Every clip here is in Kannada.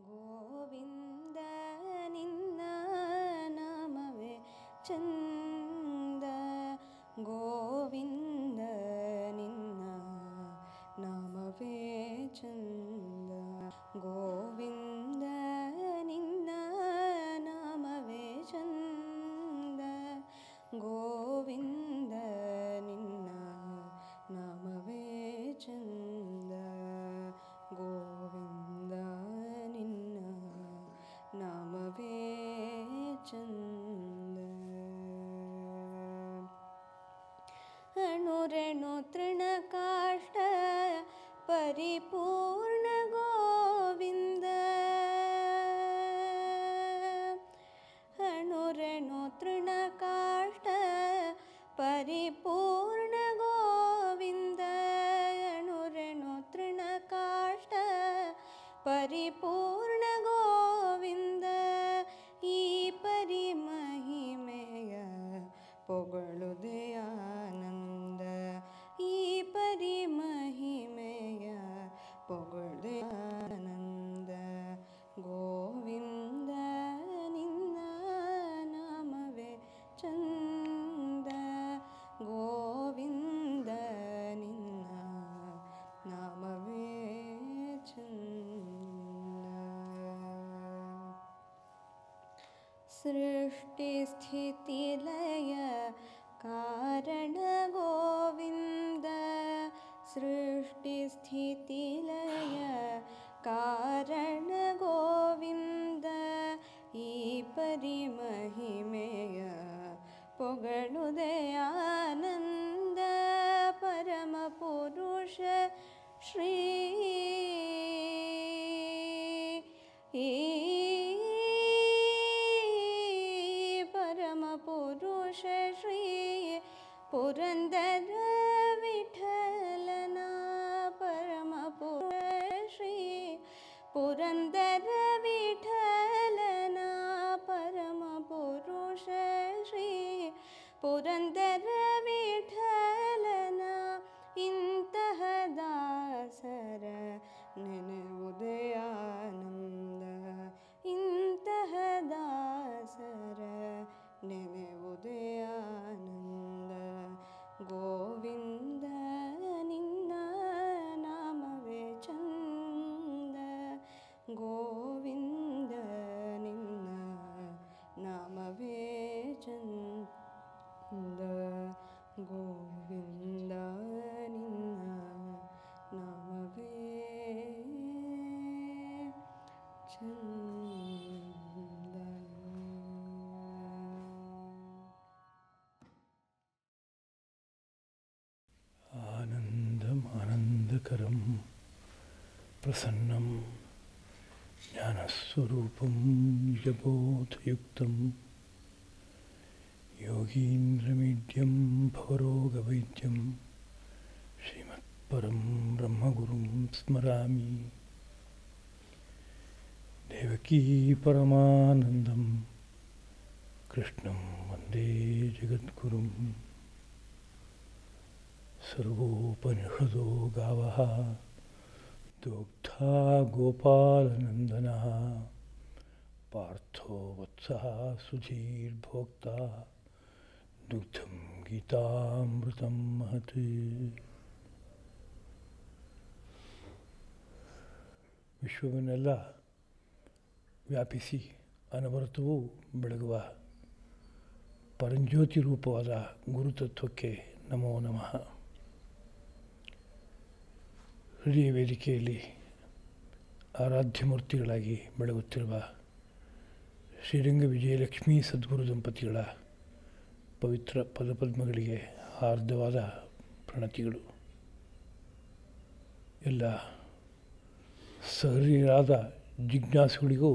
ಗೋವಿಂದ ನಿನ್ನ ನಾಮವೇ ಚಂದ, ಗೋವಿಂದ ನಿನ್ನ ನಾಮವೇ ಚಂದ, ಗೋವಿಂದ ನಿನ್ನ ನಾಮವೇ ಚಂದ, ಗೋವಿಂದ ನಿನ್ನ ನಾಮವೇ ಚಂದ, ಗೋವಿಂದ ನಿನ್ನ ನಾಮವೇ ಚಂದ. ಅಣುರೆಣು ತೃಣಕಾಷ್ಟ ಪರಿಪೂರ್ಣ ಗೋವಿಂದ, ಅಣುರೆಣು ತೃಣಕಾಷ್ಟ ಪರಿಪೂರ್ಣ ಗೋವಿಂದ, ಅಣುರೆಣು ತೃಣಕಾಷ್ಟ ಪರಿಪೂರ್ಣ ಗೋವಿಂದ, ಈ ಪರಿಮಹಿಮೆಯ ಪೊಗಳುದೆ ಆನಂದ, ಈ ಪರಿಮಹಿಮೆಯ ಪೊಗಳುದೆ ಆನಂದ, ಗೋವಿಂದ ನಿನ್ನ ನಾಮವೇ ಚಂದ, ಗೋವಿಂದ ನಿನ್ನ ನಾಮವೇ ಚಂದ. ಸೃಷ್ಟಿ ಸ್ಥಿತಿ ಲಯ ಕಾರಣ ಗೋವಿಂದ, ಸೃಷ್ಟಿ ಸ್ಥಿತಿ ಲಯ ಕಾರಣ ಗೋವಿಂದ, ಈ ಪರಿಮಹಿಮೆಯ ಪೊಗಳುದೆ ಆನಂದ, ಪರಮ ಪುರುಷ ಶ್ರೀ ಪರಮ ಪುರುಷ ಶ್ರೀ ಪುರಂದರ ವಿಠಲನ, ಪರಮ ಪುರುಷ ಶ್ರೀ ಪುರಂದರ ವಿಠಲನ, ಪರಮ ಪುರುಷ ಶ್ರೀ ಪುರಂದರ ವಿಠಲನ, ಇಂತಹ ದಾಸರ ನೆನೆವುದೇ ಆನಂದ, ಇಂತಹ ದಾಸರ ನೆನೆವುದೇ ಆನಂದ, ಗೋವಿಂದ ನಿನ್ನ ನಾಮವೇ ಚಂದ, ಗೋವಿಂದ ನಿನ್ನ ನಾಮವೇ ಚಂದ, ಗೋವಿಂದ ನಿನ್ನ ನಾಮವೇ ಚಂದ. ಆನಂದಕರಂ ಪ್ರಸನ್ನಂ ಜ್ಞಾನಸ್ವರೂಪಂ ನಿಜಬೋಧಯುಕ್ತಂ ಯೋಗೀಂದ್ರಮೀಡ್ಯಂ ಭವರೋಗವೈದ್ಯಂ ಶ್ರೀಮತ್ಪರಂ ಬ್ರಹ್ಮಗುರುಂ ಸ್ಮರಾಮಿ. ದೇವಕೀ ಪರಮಾನಂದಂ ಕೃಷ್ಣಂ ವಂದೇ ಜಗದ್ಗುರುಂ. ಸರ್ವೋಪನಿಷದೋ ಗಾವಃ ದೋಗ್ಧಾ ಗೋಪಾಲನಂದನಃ ಪಾರ್ಥೋ ವತ್ಸಃ ಸುಧೀರ್ಭೋಕ್ತಾ ದುಗ್ಧಂ ಗೀತಾಮೃತಂ ಮಹತ್. ವಿಶ್ವವನ್ನೆಲ್ಲ ವ್ಯಾಪಿಸಿ ಅನವರತವೂ ಬೆಳಗುವ ಪರಂಜ್ಯೋತಿ ರೂಪವಾದ ಗುರುತತ್ವಕ್ಕೆ ನಮೋ ನಮಃ. ಹೃದಯ ವೇದಿಕೆಯಲ್ಲಿ ಆರಾಧ್ಯ ಮೂರ್ತಿಗಳಾಗಿ ಬೆಳಗುತ್ತಿರುವ ಶ್ರೀರಂಗ ವಿಜಯಲಕ್ಷ್ಮೀ ಸದ್ಗುರು ದಂಪತಿಗಳ ಪವಿತ್ರ ಪದಪದ್ಮಗಳಿಗೆ ಹಾರ್ದವಾದ ಪ್ರಣತಿಗಳು. ಎಲ್ಲ ಸಹೃದಯರಾದ ಜಿಜ್ಞಾಸುಗಳಿಗೂ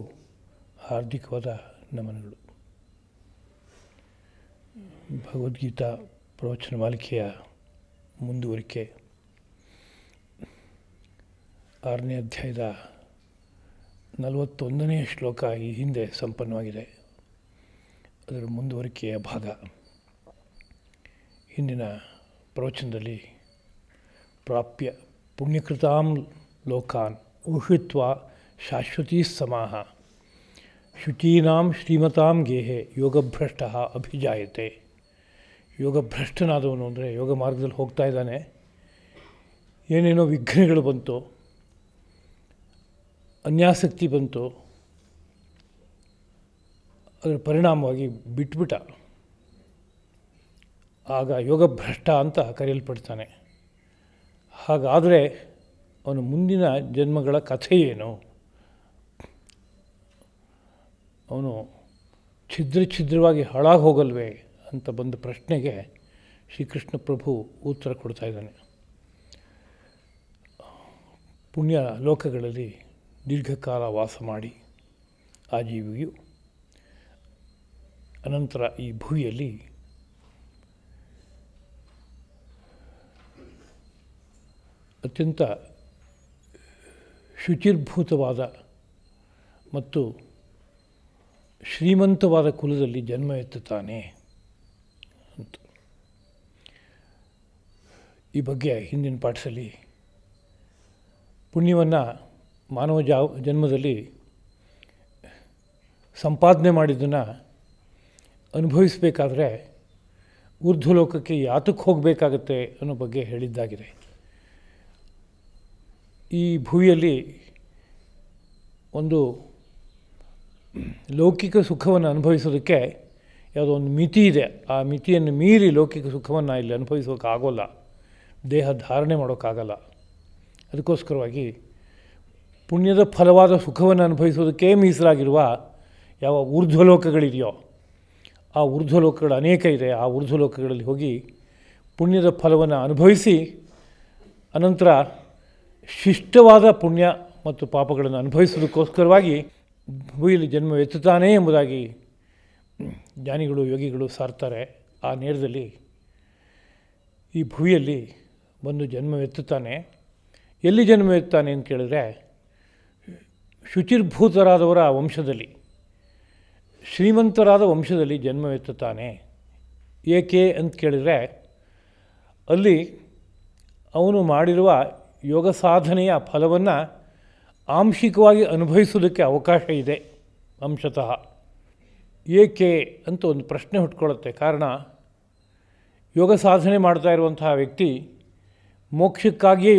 ಹಾರ್ದಿಕವಾದ ನಮನಗಳು. ಭಗವದ್ಗೀತಾ ಪ್ರವಚನ ಮಾಲಿಕೆಯ ಮುಂದುವರಿಕೆ 6ನೇ ಅಧ್ಯಾಯದ 41ನೇ ಶ್ಲೋಕ ಈ ಹಿಂದೆ ಸಂಪನ್ನವಾಗಿದೆ. ಅದರ ಮುಂದುವರಿಕೆಯ ಭಾಗ. ಹಿಂದಿನ ಪ್ರವಚನದಲ್ಲಿ ಪ್ರಾಪ್ಯ ಪುಣ್ಯಕೃತಾಂ ಲೋಕಾನ್ ಉಷಿತ್ವ ಶಾಶ್ವತೀ ಸಮಾಹ ಶುಚೀನಾಂ ಶ್ರೀಮತಾಂ ಗೇಹೆ ಯೋಗಭ್ರಷ್ಟ ಅಭಿಜಾಯತೆ. ಯೋಗಭ್ರಷ್ಟನಾದವನು ಅಂದರೆ ಯೋಗ ಮಾರ್ಗದಲ್ಲಿ ಹೋಗ್ತಾ ಇದ್ದಾನೆ, ಏನೇನೋ ವಿಘ್ನಗಳು ಬಂತು, ಅನ್ಯಾಸಕ್ತಿ ಬಂತು, ಅದರ ಪರಿಣಾಮವಾಗಿ ಬಿಟ್ಬಿಟ್ಟ. ಆಗ ಯೋಗಭ್ರಷ್ಟ ಅಂತ ಕರೆಯಲ್ಪಡ್ತಾನೆ. ಹಾಗಾದರೆ ಅವನು ಮುಂದಿನ ಜನ್ಮಗಳ ಕಥೆ ಏನು? ಅವನು ಛಿದ್ರವಾಗಿ ಹಾಳಾಗಿ ಹೋಗಲ್ವೇ ಅಂತ ಬಂದ ಪ್ರಶ್ನೆಗೆ ಶ್ರೀಕೃಷ್ಣ ಪ್ರಭು ಉತ್ತರ ಕೊಡ್ತಾ ಇದ್ದಾನೆ. ಪುಣ್ಯ ಲೋಕಗಳಲ್ಲಿ ದೀರ್ಘಕಾಲ ವಾಸ ಮಾಡಿ ಆ ಜೀವಿಯು ಅನಂತರ ಈ ಭೂಮಿಯಲ್ಲಿ ಅತ್ಯಂತ ಶುಚಿರ್ಭೂತವಾದ ಮತ್ತು ಶ್ರೀಮಂತವಾದ ಕುಲದಲ್ಲಿ ಜನ್ಮ ಎತ್ತುತ್ತಾನೆ ಅಂತ. ಈ ಬಗ್ಗೆ ಹಿಂದಿನ ಪಾಠದಲ್ಲಿ ಪುಣ್ಯವನ್ನು ಮಾನವ ಜನ್ಮದಲ್ಲಿ ಸಂಪಾದನೆ ಮಾಡಿದ್ದನ್ನು ಅನುಭವಿಸಬೇಕಾದ್ರೆ ಊರ್ಧ್ವಲೋಕಕ್ಕೆ ಯಾತಕ್ಕೆ ಹೋಗಬೇಕಾಗತ್ತೆ ಅನ್ನೋ ಬಗ್ಗೆ ಹೇಳಿದ್ದಾಗಿದೆ. ಈ ಭೂಮಿಯಲ್ಲಿ ಒಂದು ಲೌಕಿಕ ಸುಖವನ್ನು ಅನುಭವಿಸೋದಕ್ಕೆ ಯಾವುದೋ ಒಂದು ಮಿತಿ ಇದೆ. ಆ ಮಿತಿಯನ್ನು ಮೀರಿ ಲೌಕಿಕ ಸುಖವನ್ನು ಇಲ್ಲಿ ಅನುಭವಿಸೋಕ್ಕಾಗೋಲ್ಲ, ದೇಹ ಧಾರಣೆ ಮಾಡೋಕ್ಕಾಗಲ್ಲ. ಅದಕ್ಕೋಸ್ಕರವಾಗಿ ಪುಣ್ಯದ ಫಲವಾದ ಸುಖವನ್ನು ಅನುಭವಿಸೋದಕ್ಕೇ ಮೀಸಲಾಗಿರುವ ಯಾವ ಊರ್ಧ್ವಲೋಕಗಳಿದೆಯೋ ಆ ಊರ್ಧ್ವಲೋಕಗಳು ಅನೇಕ ಇದೆ. ಆ ಊರ್ಧ್ವಲೋಕಗಳಲ್ಲಿ ಹೋಗಿ ಪುಣ್ಯದ ಫಲವನ್ನು ಅನುಭವಿಸಿ ಅನಂತರ ಶಿಷ್ಟವಾದ ಪುಣ್ಯ ಮತ್ತು ಪಾಪಗಳನ್ನು ಅನುಭವಿಸೋದಕ್ಕೋಸ್ಕರವಾಗಿ ಭೂಮಿಯಲ್ಲಿ ಜನ್ಮವೆತ್ತುತ್ತಾನೆ ಎಂಬುದಾಗಿ ಜ್ಞಾನಿಗಳು ಯೋಗಿಗಳು ಸಾರ್ತಾರೆ. ಆ ನೇರದಲ್ಲಿ ಈ ಭೂಮಿಯಲ್ಲಿ ಬಂದು ಜನ್ಮವೆತ್ತುತ್ತಾನೆ. ಎಲ್ಲಿ ಜನ್ಮವೆತ್ತಾನೆ ಅಂತ ಕೇಳಿದ್ರೆ ಶುಚಿರ್ಭೂತರಾದವರ ವಂಶದಲ್ಲಿ, ಶ್ರೀಮಂತರಾದ ವಂಶದಲ್ಲಿ ಜನ್ಮವೆತ್ತುತ್ತಾನೆ. ಏಕೆ ಅಂತ ಕೇಳಿದರೆ ಅಲ್ಲಿ ಅವನು ಮಾಡಿರುವ ಯೋಗ ಸಾಧನೆಯ ಫಲವನ್ನು ಆಂಶಿಕವಾಗಿ ಅನುಭವಿಸೋದಕ್ಕೆ ಅವಕಾಶ ಇದೆ ಅಂಶತಃ. ಏಕೆ ಅಂತ ಒಂದು ಪ್ರಶ್ನೆ ಹುಟ್ಕೊಳ್ಳುತ್ತೆ. ಕಾರಣ, ಯೋಗ ಸಾಧನೆ ಮಾಡ್ತಾ ಇರುವಂತಹ ವ್ಯಕ್ತಿ ಮೋಕ್ಷಕ್ಕಾಗಿಯೇ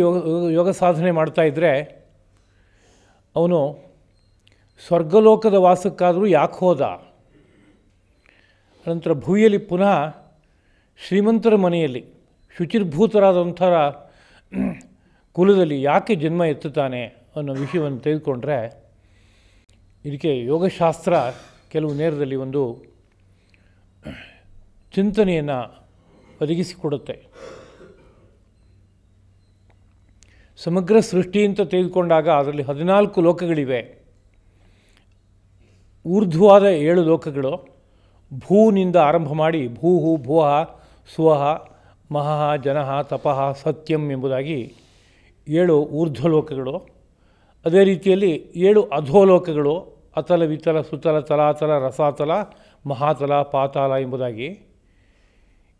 ಯೋಗ ಸಾಧನೆ ಮಾಡ್ತಾಯಿದ್ರೆ ಅವನು ಸ್ವರ್ಗಲೋಕದ ವಾಸಕ್ಕಾದರೂ ಯಾಕೆ ಹೋದ? ನಂತರ ಭೂಮಿಯಲ್ಲಿ ಪುನಃ ಶ್ರೀಮಂತರ ಮನೆಯಲ್ಲಿ ಶುಚಿರ್ಭೂತರಾದಂಥರ ಕುಲದಲ್ಲಿ ಯಾಕೆ ಜನ್ಮ ಎತ್ತುತ್ತಾನೆ ಅನ್ನೋ ವಿಷಯವನ್ನು ತೆಗೆದುಕೊಂಡ್ರೆ ಇದಕ್ಕೆ ಯೋಗಶಾಸ್ತ್ರ ಕೆಲವು ನೇರದಲ್ಲಿ ಒಂದು ಚಿಂತನೆಯನ್ನು ಒದಗಿಸಿಕೊಡುತ್ತೆ. ಸಮಗ್ರ ಸೃಷ್ಟಿ ಅಂತ ತೆಗೆದುಕೊಂಡಾಗ ಅದರಲ್ಲಿ 14 ಲೋಕಗಳಿವೆ. ಊರ್ಧ್ವವಾದ 7 ಲೋಕಗಳು, ಭೂನಿಂದ ಆರಂಭ ಮಾಡಿ ಭೂಹು ಭುವಃ ಸುವಃ ಮಹಃ ಜನಃ ತಪಃ ಸತ್ಯಂ ಎಂಬುದಾಗಿ 7 ಊರ್ಧ್ವಲೋಕಗಳು. ಅದೇ ರೀತಿಯಲ್ಲಿ 7 ಅಧೋಲೋಕಗಳು, ಅತಲ ವಿತಲ ಸುತಲ ತಲಾತಲ ರಸಾತಲ ಮಹಾತಲ ಪಾತಾಳ ಎಂಬುದಾಗಿ.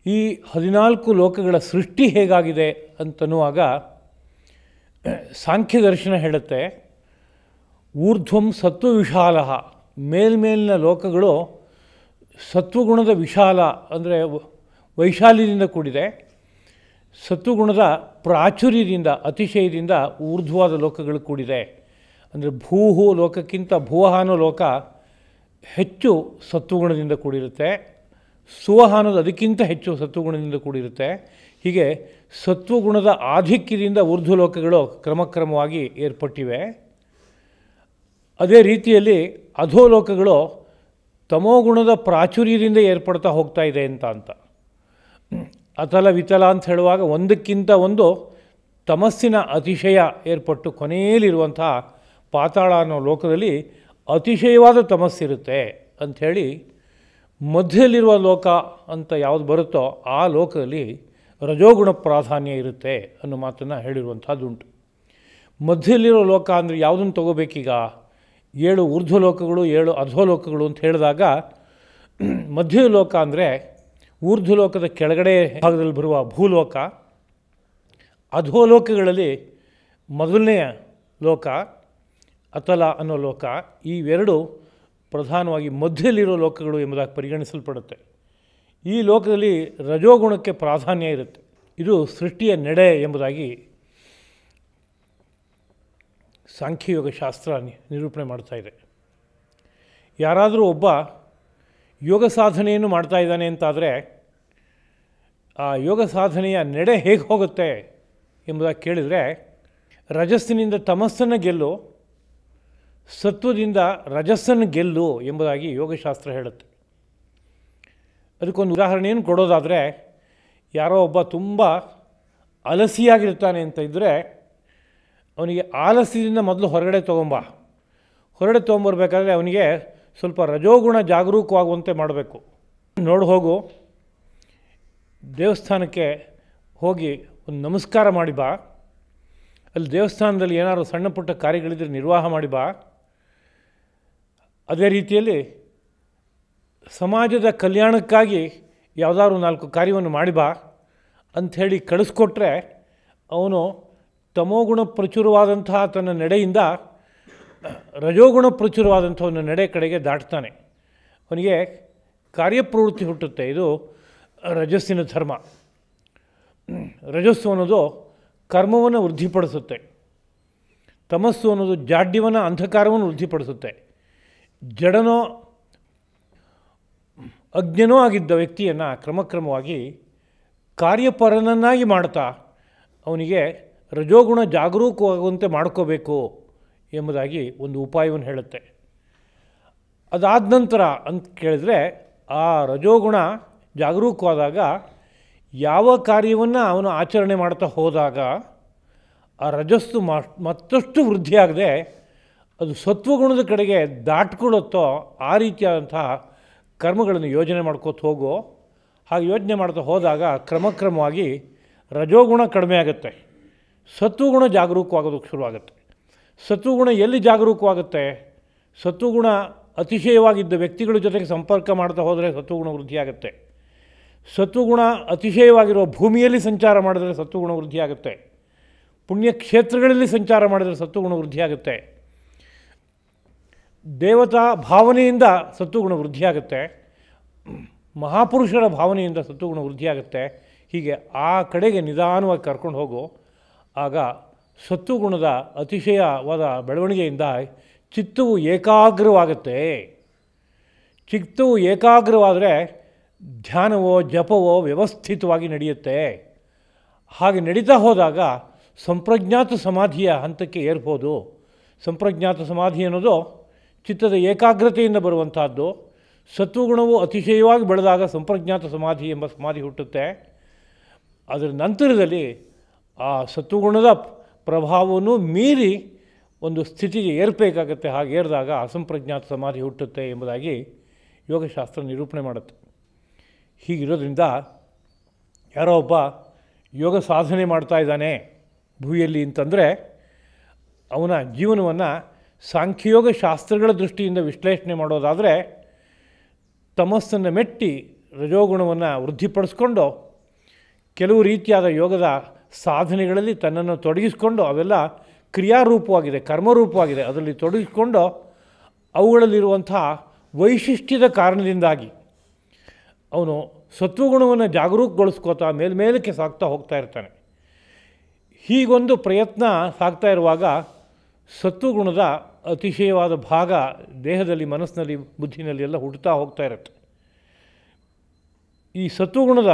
ಈ 14 ಲೋಕಗಳ ಸೃಷ್ಟಿ ಹೇಗಾಗಿದೆ ಅಂತನ್ನುವಾಗ ಸಾಂಖ್ಯ ದರ್ಶನ ಹೇಳುತ್ತೆ, ಊರ್ಧ್ವಂ ಸತ್ವವಿಶಾಲ, ಮೇಲ್ಮೇಲಿನ ಲೋಕಗಳು ಸತ್ವಗುಣದ ವಿಶಾಲ ಅಂದರೆ ವೈಶಾಲ್ಯದಿಂದ ಕೂಡಿದೆ. ಸತ್ವಗುಣದ ಪ್ರಾಚುರ್ಯದಿಂದ ಅತಿಶಯದಿಂದ ಊರ್ಧ್ವವಾದ ಲೋಕಗಳು ಕೂಡಿದೆ. ಅಂದರೆ ಭೂಹು ಲೋಕಕ್ಕಿಂತ ಭುವಃ ಅನ್ನೋ ಲೋಕ ಹೆಚ್ಚು ಸತ್ವಗುಣದಿಂದ ಕೂಡಿರುತ್ತೆ, ಸುವಃ ಅನ್ನೋದು ಅದಕ್ಕಿಂತ ಹೆಚ್ಚು ಸತ್ವಗುಣದಿಂದ ಕೂಡಿರುತ್ತೆ. ಹೀಗೆ ಸತ್ವಗುಣದ ಆಧಿಕ್ಯದಿಂದ ಊರ್ಧ್ವಲೋಕಗಳು ಕ್ರಮಕ್ರಮವಾಗಿ ಏರ್ಪಟ್ಟಿವೆ. ಅದೇ ರೀತಿಯಲ್ಲಿ ಅಧೋಲೋಕಗಳು ತಮೋಗುಣದ ಪ್ರಾಚುರ್ಯದಿಂದ ಏರ್ಪಡ್ತಾ ಹೋಗ್ತಾ ಇದೆ ಅಂತ. ಅತಲ ವಿತಲ ಅಂತ ಹೇಳುವಾಗ ಒಂದಕ್ಕಿಂತ ಒಂದು ತಮಸ್ಸಿನ ಅತಿಶಯ ಏರ್ಪಟ್ಟು ಕೊನೆಯಲ್ಲಿರುವಂಥ ಪಾತಾಳ ಅನ್ನೋ ಲೋಕದಲ್ಲಿ ಅತಿಶಯವಾದ ತಮಸ್ಸಿರುತ್ತೆ ಅಂಥೇಳಿ, ಮಧ್ಯದಲ್ಲಿರುವ ಲೋಕ ಅಂತ ಯಾವುದು ಬರುತ್ತೋ ಆ ಲೋಕದಲ್ಲಿ ರಜೋಗುಣ ಪ್ರಾಧಾನ್ಯ ಇರುತ್ತೆ ಅನ್ನೋ ಮಾತನ್ನು ಹೇಳಿರುವಂಥದ್ದುಂಟು. ಮಧ್ಯದಲ್ಲಿರೋ ಲೋಕ ಅಂದರೆ ಯಾವುದನ್ನು ತಗೋಬೇಕೀಗ? 7 ಊರ್ಧ್ವಲೋಕಗಳು 7 ಅಧೋಲೋಕಗಳು ಅಂತ ಹೇಳಿದಾಗ ಮಧ್ಯ ಲೋಕ ಅಂದರೆ ಊರ್ಧ್ವಲೋಕದ ಕೆಳಗಡೆ ಭಾಗದಲ್ಲಿ ಬರುವ ಭೂಲೋಕ. ಅಧೋಲೋಕಗಳಲ್ಲಿ ಮೊದಲನೆಯ ಲೋಕ, ಅತಲ ಅನ್ನೋ ಲೋಕ, ಇವೆರಡು ಪ್ರಧಾನವಾಗಿ ಮಧ್ಯದಲ್ಲಿರೋ ಲೋಕಗಳು ಎಂಬುದಾಗಿ ಪರಿಗಣಿಸಲ್ಪಡುತ್ತೆ. ಈ ಲೋಕದಲ್ಲಿ ರಜೋಗುಣಕ್ಕೆ ಪ್ರಾಧಾನ್ಯ ಇರುತ್ತೆ. ಇದು ಸೃಷ್ಟಿಯ ನಡೆ ಎಂಬುದಾಗಿ ಸಾಂಖ್ಯಯೋಗ ಶಾಸ್ತ್ರ ನಿರೂಪಣೆ ಮಾಡ್ತಾಯಿದೆ. ಯಾರಾದರೂ ಒಬ್ಬ ಯೋಗ ಸಾಧನೆಯನ್ನು ಮಾಡ್ತಾ ಇದ್ದಾನೆ ಅಂತಾದರೆ ಆ ಯೋಗ ಸಾಧನೆಯ ನಡೆ ಹೇಗೆ ಹೋಗುತ್ತೆ ಎಂಬುದಾಗಿ ಕೇಳಿದರೆ, ರಜಸ್ಸಿನಿಂದ ತಮಸ್ಸನ್ನು ಗೆಲ್ಲು, ಸತ್ವದಿಂದ ರಜಸ್ಸನ್ನು ಗೆಲ್ಲು ಎಂಬುದಾಗಿ ಯೋಗಶಾಸ್ತ್ರ ಹೇಳುತ್ತೆ. ಅದಕ್ಕೊಂದು ಉದಾಹರಣೆಯನ್ನು ಕೊಡೋದಾದರೆ, ಯಾರೋ ಒಬ್ಬ ತುಂಬ ಅಲಸಿಯಾಗಿರ್ತಾನೆ ಅಂತ ಇದ್ದರೆ ಅವನಿಗೆ ಆಲಸ್ಯದಿಂದ ಮೊದಲು ಹೊರಗಡೆ ತೊಗೊಂಬರ್ಬೇಕಾದ್ರೆ ಅವನಿಗೆ ಸ್ವಲ್ಪ ರಜೋಗುಣ ಜಾಗರೂಕವಾಗುವಂತೆ ಮಾಡಬೇಕು. ನೋಡಿ ಹೋಗು, ದೇವಸ್ಥಾನಕ್ಕೆ ಹೋಗಿ ಒಂದು ನಮಸ್ಕಾರ ಮಾಡಿ ಬಾ, ಅಲ್ಲಿ ದೇವಸ್ಥಾನದಲ್ಲಿ ಏನಾದ್ರು ಸಣ್ಣ ಪುಟ್ಟ ಕಾರ್ಯಗಳಿದ್ದರೆ ನಿರ್ವಾಹ ಮಾಡಿ ಬಾ. ಅದೇ ರೀತಿಯಲ್ಲಿ ಸಮಾಜದ ಕಲ್ಯಾಣಕ್ಕಾಗಿ ಯಾವುದಾದ್ರು 4 ಕಾರ್ಯವನ್ನು ಮಾಡಿ ಬಾ ಅಂಥೇಳಿ ಕಳಿಸ್ಕೊಟ್ರೆ ಅವನು ತಮೋಗುಣ ಪ್ರಚುರವಾದಂತಹ ತನ್ನ ನಡೆಯಿಂದ ರಜೋಗುಣ ಪ್ರಚುರವಾದಂಥ ಒಂದು ನಡೆ ಕಡೆಗೆ ದಾಟ್ತಾನೆ. ಅವನಿಗೆ ಕಾರ್ಯಪ್ರವೃತ್ತಿ ಹುಟ್ಟುತ್ತೆ. ಇದು ರಜಸ್ಸಿನ ಧರ್ಮ. ರಜಸ್ಸು ಅನ್ನೋದು ಕರ್ಮವನ್ನು ವೃದ್ಧಿಪಡಿಸುತ್ತೆ. ತಮಸ್ಸು ಅನ್ನೋದು ಜಾಡ್ಯವನ್ನು, ಅಂಧಕಾರವನ್ನು ವೃದ್ಧಿಪಡಿಸುತ್ತೆ. ಜಡನೋ ಅಜ್ಞನೋ ಆಗಿದ್ದ ವ್ಯಕ್ತಿಯನ್ನು ಕ್ರಮಕ್ರಮವಾಗಿ ಕಾರ್ಯಪರನನ್ನಾಗಿ ಮಾಡ್ತಾ ಅವನಿಗೆ ರಜೋಗುಣ ಜಾಗರೂಕವಾಗುವಂತೆ ಮಾಡ್ಕೋಬೇಕು ಎಂಬುದಾಗಿ ಒಂದು ಉಪಾಯವನ್ನು ಹೇಳುತ್ತೆ. ಅದಾದ ನಂತರ ಅಂತ ಕೇಳಿದರೆ, ಆ ರಜೋಗುಣ ಜಾಗರೂಕವಾದಾಗ ಯಾವ ಕಾರ್ಯವನ್ನು ಅವನು ಆಚರಣೆ ಮಾಡ್ತಾ ಹೋದಾಗ ಆ ರಜಸ್ಸು ಮತ್ತಷ್ಟು ವೃದ್ಧಿಯಾಗದೆ ಅದು ಸತ್ವಗುಣದ ಕಡೆಗೆ ದಾಟ್ಕೊಳ್ಳುತ್ತೋ ಆ ರೀತಿಯಾದಂತಹ ಕರ್ಮಗಳನ್ನು ಯೋಜನೆ ಮಾಡ್ಕೋತ ಹೋಗೋ. ಹಾಗೆ ಯೋಚನೆ ಮಾಡ್ತಾ ಹೋದಾಗ ಕ್ರಮಕ್ರಮವಾಗಿ ರಜೋಗುಣ ಕಡಿಮೆ ಆಗುತ್ತೆ, ಸತ್ವಗುಣ ಜಾಗರೂಕವಾಗೋದಕ್ಕೆ ಶುರುವಾಗುತ್ತೆ. ಸತ್ವಗುಣ ಎಲ್ಲಿ ಜಾಗರೂಕವಾಗುತ್ತೆ? ಸತ್ವಗುಣ ಅತಿಶಯವಾಗಿದ್ದ ವ್ಯಕ್ತಿಗಳ ಜೊತೆಗೆ ಸಂಪರ್ಕ ಮಾಡ್ತಾ ಹೋದರೆ ಸತ್ವಗುಣ ವೃದ್ಧಿಯಾಗುತ್ತೆ. ಸತ್ವಗುಣ ಅತಿಶಯವಾಗಿರುವ ಭೂಮಿಯಲ್ಲಿ ಸಂಚಾರ ಮಾಡಿದರೆ ಸತ್ವಗುಣ ವೃದ್ಧಿಯಾಗುತ್ತೆ. ಪುಣ್ಯಕ್ಷೇತ್ರಗಳಲ್ಲಿ ಸಂಚಾರ ಮಾಡಿದರೆ ಸತ್ವಗುಣ ವೃದ್ಧಿಯಾಗುತ್ತೆ. ದೇವತಾ ಭಾವನೆಯಿಂದ ಸತ್ವಗುಣ ವೃದ್ಧಿಯಾಗುತ್ತೆ. ಮಹಾಪುರುಷರ ಭಾವನೆಯಿಂದ ಸತ್ವಗುಣ ವೃದ್ಧಿಯಾಗುತ್ತೆ. ಹೀಗೆ ಆ ಕಡೆಗೆ ನಿಧಾನವಾಗಿ ಕರ್ಕೊಂಡು ಹೋಗೋ. ಆಗ ಸತ್ವಗುಣದ ಅತಿಶಯವಾದ ಬೆಳವಣಿಗೆಯಿಂದ ಚಿತ್ತವು ಏಕಾಗ್ರವಾಗುತ್ತೆ. ಚಿತ್ತವು ಏಕಾಗ್ರವಾದರೆ ಧ್ಯಾನವೋ ಜಪವೋ ವ್ಯವಸ್ಥಿತವಾಗಿ ನಡೆಯುತ್ತೆ. ಹಾಗೆ ನಡೀತಾ ಹೋದಾಗ ಸಂಪ್ರಜ್ಞಾತ ಸಮಾಧಿಯ ಹಂತಕ್ಕೆ ಏರ್ಬೋದು. ಸಂಪ್ರಜ್ಞಾತ ಸಮಾಧಿ ಅನ್ನೋದು ಚಿತ್ತದ ಏಕಾಗ್ರತೆಯಿಂದ ಬರುವಂತಹದ್ದು. ಸತ್ವಗುಣವು ಅತಿಶಯವಾಗಿ ಬೆಳೆದಾಗ ಸಂಪ್ರಜ್ಞಾತ ಸಮಾಧಿ ಎಂಬ ಸಮಾಧಿ ಹುಟ್ಟುತ್ತೆ. ಅದರ ನಂತರದಲ್ಲಿ ಆ ಸತ್ವಗುಣದ ಪ್ರಭಾವವನ್ನು ಮೀರಿ ಒಂದು ಸ್ಥಿತಿಗೆ ಏರಬೇಕಾಗತ್ತೆ. ಹಾಗೆ ಏರಿದಾಗ ಅಸಂಪ್ರಜ್ಞಾತ ಸಮಾಧಿ ಹುಟ್ಟುತ್ತೆ ಎಂಬುದಾಗಿ ಯೋಗಶಾಸ್ತ್ರ ನಿರೂಪಣೆ ಮಾಡುತ್ತೆ. ಹೀಗಿರೋದ್ರಿಂದ ಯಾರೋ ಒಬ್ಬ ಯೋಗ ಸಾಧನೆ ಮಾಡ್ತಾ ಇದ್ದಾನೆ ಭೂಮಿಯಲ್ಲಿ ಅಂತಂದರೆ ಅವನ ಜೀವನವನ್ನು ಸಾಂಖ್ಯಯೋಗ ಶಾಸ್ತ್ರಗಳ ದೃಷ್ಟಿಯಿಂದ ವಿಶ್ಲೇಷಣೆ ಮಾಡೋದಾದರೆ ತಮಸ್ಸನ್ನು ಮೆಟ್ಟಿ ರಜೋಗುಣವನ್ನು ವೃದ್ಧಿಪಡಿಸ್ಕೊಂಡು ಕೆಲವು ರೀತಿಯಾದ ಯೋಗದ ಸಾಧನೆಗಳಲ್ಲಿ ತನ್ನನ್ನು ತೊಡಗಿಸಿಕೊಂಡು, ಅವೆಲ್ಲ ಕ್ರಿಯಾರೂಪವಾಗಿದೆ, ಕರ್ಮರೂಪವಾಗಿದೆ, ಅದರಲ್ಲಿ ತೊಡಗಿಸಿಕೊಂಡು ಅವುಗಳಲ್ಲಿರುವಂಥ ವೈಶಿಷ್ಟ್ಯದ ಕಾರಣದಿಂದಾಗಿ ಅವನು ಸತ್ವಗುಣವನ್ನು ಜಾಗರೂಕಗೊಳಿಸ್ಕೋತಾ ಮೇಲ್ಮೇಲಕ್ಕೆ ಸಾಗ್ತಾ ಹೋಗ್ತಾ ಇರ್ತಾನೆ. ಹೀಗೊಂದು ಪ್ರಯತ್ನ ಸಾಗ್ತಾ ಇರುವಾಗ ಸತ್ವಗುಣದ ಅತಿಶಯವಾದ ಭಾಗ ದೇಹದಲ್ಲಿ, ಮನಸ್ಸಿನಲ್ಲಿ, ಬುದ್ಧಿನಲ್ಲಿ ಎಲ್ಲ ಹುಟ್ಟುತ್ತಾ ಹೋಗ್ತಾ ಇರುತ್ತೆ. ಈ ಸತ್ವಗುಣದ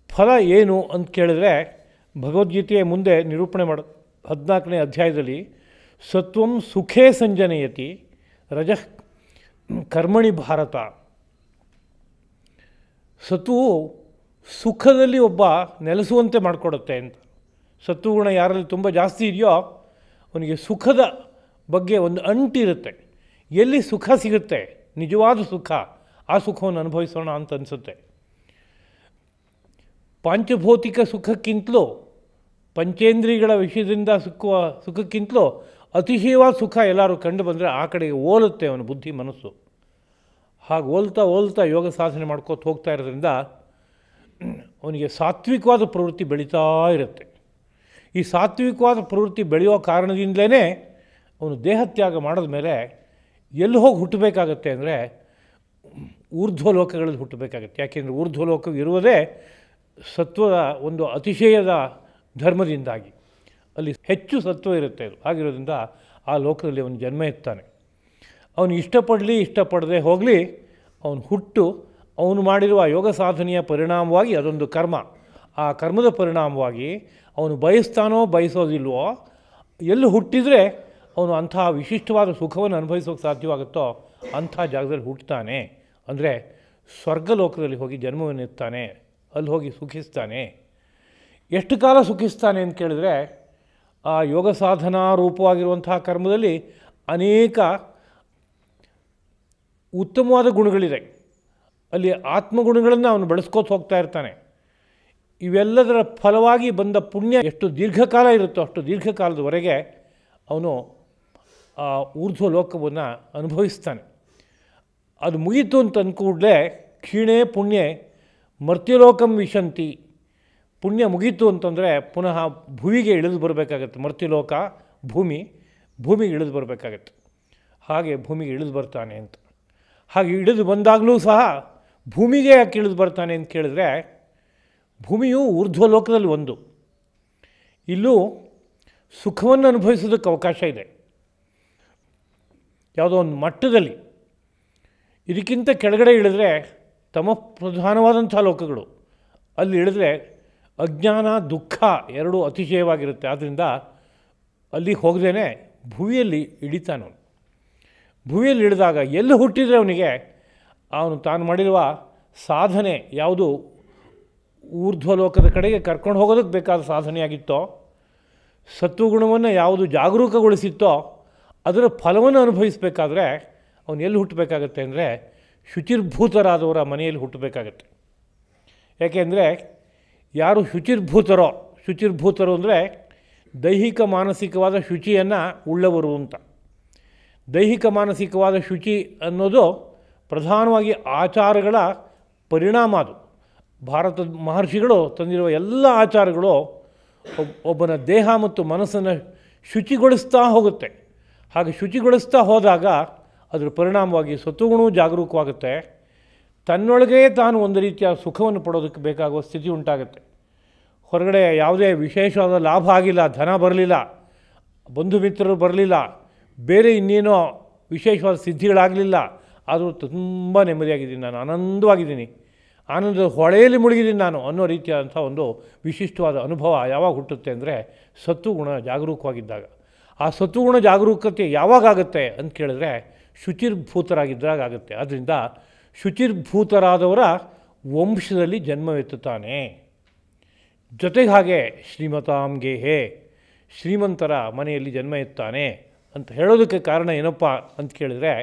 ಫಲ ಏನು ಅಂತ ಕೇಳಿದ್ರೆ ಭಗವದ್ಗೀತೆಯ ಮುಂದೆ ನಿರೂಪಣೆ 14ನೇ ಅಧ್ಯಾಯದಲ್ಲಿ ಸತ್ವಂ ಸುಖೇ ಸಂಜನಯತಿ ರಜಃ ಕರ್ಮಣಿ ಭಾರತ. ಸತ್ವವು ಸುಖದಲ್ಲಿ ಒಬ್ಬ ನೆಲೆಸುವಂತೆ ಮಾಡಿಕೊಡುತ್ತೆ ಅಂತ. ಸತ್ವಗುಣ ಯಾರಲ್ಲಿ ತುಂಬ ಜಾಸ್ತಿ ಇದೆಯೋ ಅವನಿಗೆ ಸುಖದ ಬಗ್ಗೆ ಒಂದು ಅಂಟಿರುತ್ತೆ. ಎಲ್ಲಿ ಸುಖ ಸಿಗುತ್ತೆ, ನಿಜವಾದ ಸುಖ, ಆ ಸುಖವನ್ನು ಅನುಭವಿಸೋಣ ಅಂತ ಅನಿಸುತ್ತೆ. ಪಾಂಚಭೌತಿಕ ಸುಖಕ್ಕಿಂತಲೂ, ಪಂಚೇಂದ್ರಿಯಗಳ ವಿಷಯದಿಂದ ಸಿಕ್ಕುವ ಸುಖಕ್ಕಿಂತಲೂ ಅತಿಶಯವಾದ ಸುಖ ಎಲ್ಲರೂ ಕಂಡು ಬಂದರೆ ಆ ಕಡೆಗೆ ಓಲುತ್ತೆ ಅವನ ಬುದ್ಧಿ, ಮನಸ್ಸು. ಹಾಗೆ ಓಲ್ತಾ ಯೋಗ ಸಾಧನೆ ಮಾಡ್ಕೋತ ಹೋಗ್ತಾ ಇರೋದ್ರಿಂದ ಅವನಿಗೆ ಸಾತ್ವಿಕವಾದ ಪ್ರವೃತ್ತಿ ಬೆಳೀತಾ ಇರುತ್ತೆ. ಈ ಸಾತ್ವಿಕವಾದ ಪ್ರವೃತ್ತಿ ಬೆಳೆಯೋ ಕಾರಣದಿಂದಲೇ ಅವನು ದೇಹತ್ಯಾಗ ಮಾಡಿದ ಮೇಲೆ ಎಲ್ಲಿ ಹೋಗಿ ಹುಟ್ಟಬೇಕಾಗತ್ತೆ ಅಂದರೆ ಊರ್ಧ್ವಲೋಕಗಳಲ್ಲಿ ಹುಟ್ಟಬೇಕಾಗತ್ತೆ. ಯಾಕೆಂದರೆ ಊರ್ಧ್ವಲೋಕ ಇರುವುದೇ ಸತ್ವದ ಒಂದು ಅತಿಶಯದ ಧರ್ಮದಿಂದಾಗಿ, ಅಲ್ಲಿ ಹೆಚ್ಚು ಸತ್ವ ಇರುತ್ತೆ. ಅದು ಆಗಿರೋದ್ರಿಂದ ಆ ಲೋಕದಲ್ಲಿ ಅವನು ಜನ್ಮ ಎತ್ತಾನೆ. ಅವನು ಇಷ್ಟಪಡಲಿ ಇಷ್ಟಪಡದೆ ಹೋಗಲಿ, ಅವನು ಹುಟ್ಟು ಅವನು ಮಾಡಿರುವ ಯೋಗ ಸಾಧನೆಯ ಪರಿಣಾಮವಾಗಿ ಅದೊಂದು ಕರ್ಮ. ಆ ಕರ್ಮದ ಪರಿಣಾಮವಾಗಿ ಅವನು ಬಯಸ್ತಾನೋ ಬಯಸೋದಿಲ್ವೋ, ಎಲ್ಲಿ ಹುಟ್ಟಿದರೆ ಅವನು ಅಂಥ ವಿಶಿಷ್ಟವಾದ ಸುಖವನ್ನು ಅನುಭವಿಸೋಕ್ಕೆ ಸಾಧ್ಯವಾಗುತ್ತೋ ಅಂಥ ಜಾಗದಲ್ಲಿ ಹುಟ್ಟುತ್ತಾನೆ. ಅಂದರೆ ಸ್ವರ್ಗಲೋಕದಲ್ಲಿ ಹೋಗಿ ಜನ್ಮವನ್ನು ಎತ್ತಾನೆ, ಅಲ್ಲಿ ಹೋಗಿ ಸುಖಿಸ್ತಾನೆ. ಎಷ್ಟು ಕಾಲ ಸುಖಿಸ್ತಾನೆ ಅಂತ ಕೇಳಿದ್ರೆ, ಆ ಯೋಗ ಸಾಧನಾ ರೂಪವಾಗಿರುವಂತಹ ಕರ್ಮದಲ್ಲಿ ಅನೇಕ ಉತ್ತಮವಾದ ಗುಣಗಳಿದೆ. ಅಲ್ಲಿ ಆತ್ಮಗುಣಗಳನ್ನು ಅವನು ಬೆಳೆಸ್ಕೋತ ಹೋಗ್ತಾ ಇರ್ತಾನೆ. ಇವೆಲ್ಲದರ ಫಲವಾಗಿ ಬಂದ ಪುಣ್ಯ ಎಷ್ಟು ದೀರ್ಘಕಾಲ ಇರುತ್ತೋ ಅಷ್ಟು ದೀರ್ಘಕಾಲದವರೆಗೆ ಅವನು ಆ ಊರ್ಧ್ವ ಲೋಕವನ್ನು ಅನುಭವಿಸ್ತಾನೆ. ಅದು ಮುಗೀತು ಅಂತ ಅಂದ್ಕೂಡಲೇ ಕ್ಷೀಣೇ ಪುಣ್ಯ ಮರ್ತ್ಯಲೋಕಂ ವಿಶಂತಿ. ಪುಣ್ಯ ಮುಗೀತು ಅಂತಂದರೆ ಪುನಃ ಭುವಿಗೆ ಇಳಿದು ಬರಬೇಕಾಗತ್ತೆ. ಮರ್ತ್ಯಲೋಕ ಭೂಮಿಗೆ ಇಳಿದು ಬರಬೇಕಾಗತ್ತೆ. ಹಾಗೆ ಭೂಮಿಗೆ ಇಳಿದು ಬರ್ತಾನೆ ಅಂತ. ಹಾಗೆ ಇಳಿದು ಬಂದಾಗಲೂ ಸಹ ಭೂಮಿಗೆ ಯಾಕೆ ಇಳಿದು ಬರ್ತಾನೆ ಅಂತ ಕೇಳಿದ್ರೆ, ಭೂಮಿಯು ಊರ್ಧ್ವಲೋಕದಲ್ಲಿ ಒಂದು. ಇಲ್ಲೂ ಸುಖವನ್ನು ಅನುಭವಿಸೋದಕ್ಕೆ ಅವಕಾಶ ಇದೆ, ಯಾವುದೋ ಒಂದು ಮಟ್ಟದಲ್ಲಿ. ಇದಕ್ಕಿಂತ ಕೆಳಗಡೆ ಇಳಿದ್ರೆ ತಮ ಪ್ರಧಾನವಾದಂಥ ಲೋಕಗಳು, ಅಲ್ಲಿ ಇಳಿದ್ರೆ ಅಜ್ಞಾನ ದುಃಖ ಎರಡೂ ಅತಿಶಯವಾಗಿರುತ್ತೆ. ಆದ್ದರಿಂದ ಅಲ್ಲಿಗೆ ಹೋಗದೇನೆ ಭುವಿಯಲ್ಲಿ ಇಳಿತಾನವನು. ಭುವಿಯಲ್ಲಿ ಇಳಿದಾಗ ಎಲ್ಲಿ ಹುಟ್ಟಿದರೆ ಅವನಿಗೆ ಅವನು ತಾನು ಮಾಡಿರುವ ಸಾಧನೆ ಯಾವುದು ಊರ್ಧ್ವಲೋಕದ ಕಡೆಗೆ ಕರ್ಕೊಂಡು ಹೋಗೋದಕ್ಕೆ ಬೇಕಾದ ಸಾಧನೆಯಾಗಿತ್ತೋ, ಸತ್ವಗುಣವನ್ನು ಯಾವುದು ಜಾಗರೂಕಗೊಳಿಸಿತ್ತೋ ಅದರ ಫಲವನ್ನು ಅನುಭವಿಸಬೇಕಾದ್ರೆ ಅವನು ಎಲ್ಲಿ ಹುಟ್ಟಬೇಕಾಗತ್ತೆ ಅಂದರೆ ಶುಚಿರ್ಭೂತರಾದವರ ಮನೆಯಲ್ಲಿ ಹುಟ್ಟಬೇಕಾಗತ್ತೆ. ಯಾಕೆಂದರೆ ಯಾರು ಶುಚಿರ್ಭೂತರು ಅಂದರೆ ದೈಹಿಕ ಮಾನಸಿಕವಾದ ಶುಚಿಯನ್ನು ಉಳ್ಳವರು ಅಂತ. ದೈಹಿಕ ಮಾನಸಿಕವಾದ ಶುಚಿ ಅನ್ನೋದು ಪ್ರಧಾನವಾಗಿ ಆಚಾರಗಳ ಪರಿಣಾಮ. ಅದು ಭಾರತದ ಮಹರ್ಷಿಗಳು ತಂದಿರುವ ಎಲ್ಲ ಆಚಾರಗಳು ಒಬ್ಬನ ದೇಹ ಮತ್ತು ಮನಸ್ಸನ್ನು ಶುಚಿಗೊಳಿಸ್ತಾ ಹೋಗುತ್ತೆ. ಹಾಗೆ ಶುಚಿಗೊಳಿಸ್ತಾ ಹೋದಾಗ ಅದರ ಪರಿಣಾಮವಾಗಿ ಸತ್ವಗುಣವೂ ಜಾಗರೂಕವಾಗುತ್ತೆ. ತನ್ನೊಳಗೇ ತಾನು ಒಂದು ರೀತಿಯ ಸುಖವನ್ನು ಪಡೋದಕ್ಕೆ ಬೇಕಾಗುವ ಸ್ಥಿತಿ ಉಂಟಾಗುತ್ತೆ. ಹೊರಗಡೆ ಯಾವುದೇ ವಿಶೇಷವಾದ ಲಾಭ ಆಗಿಲ್ಲ, ಧನ ಬರಲಿಲ್ಲ, ಬಂಧು ಮಿತ್ರರು ಬರಲಿಲ್ಲ, ಬೇರೆ ಇನ್ನೇನೋ ವಿಶೇಷವಾದ ಸಿದ್ಧಿಗಳಾಗಲಿಲ್ಲ, ಆದರೂ ತುಂಬ ನೆಮ್ಮದಿಯಾಗಿದ್ದೀನಿ, ನಾನು ಆನಂದವಾಗಿದ್ದೀನಿ, ಆನಂದದ ಹೊಳೆಯಲ್ಲಿ ಮುಳುಗಿದ್ದೀನಿ ನಾನು ಅನ್ನೋ ರೀತಿಯಾದಂಥ ಒಂದು ವಿಶಿಷ್ಟವಾದ ಅನುಭವ ಯಾವಾಗ ಹುಟ್ಟುತ್ತೆ ಅಂದರೆ ಸತ್ವಗುಣ ಜಾಗರೂಕವಾಗಿದ್ದಾಗ. ಆ ಸತ್ವಗುಣ ಜಾಗರೂಕತೆ ಯಾವಾಗತ್ತೆ ಅಂತ ಕೇಳಿದ್ರೆ ಶುಚಿರ್ಭೂತರಾಗಿದ್ದಾಗ ಆಗುತ್ತೆ. ಆದ್ದರಿಂದ ಶುಚಿರ್ಭೂತರಾದವರ ವಂಶದಲ್ಲಿ ಜನ್ಮವೆತ್ತುತ್ತಾನೆ. ಜೊತೆಗೆ ಹಾಗೆ ಶ್ರೀಮತಾಂ ಗೇಹೆ, ಶ್ರೀಮಂತರ ಮನೆಯಲ್ಲಿ ಜನ್ಮ ಎತ್ತಾನೆ ಅಂತ ಹೇಳೋದಕ್ಕೆ ಕಾರಣ ಏನಪ್ಪ ಅಂತ ಕೇಳಿದರೆ,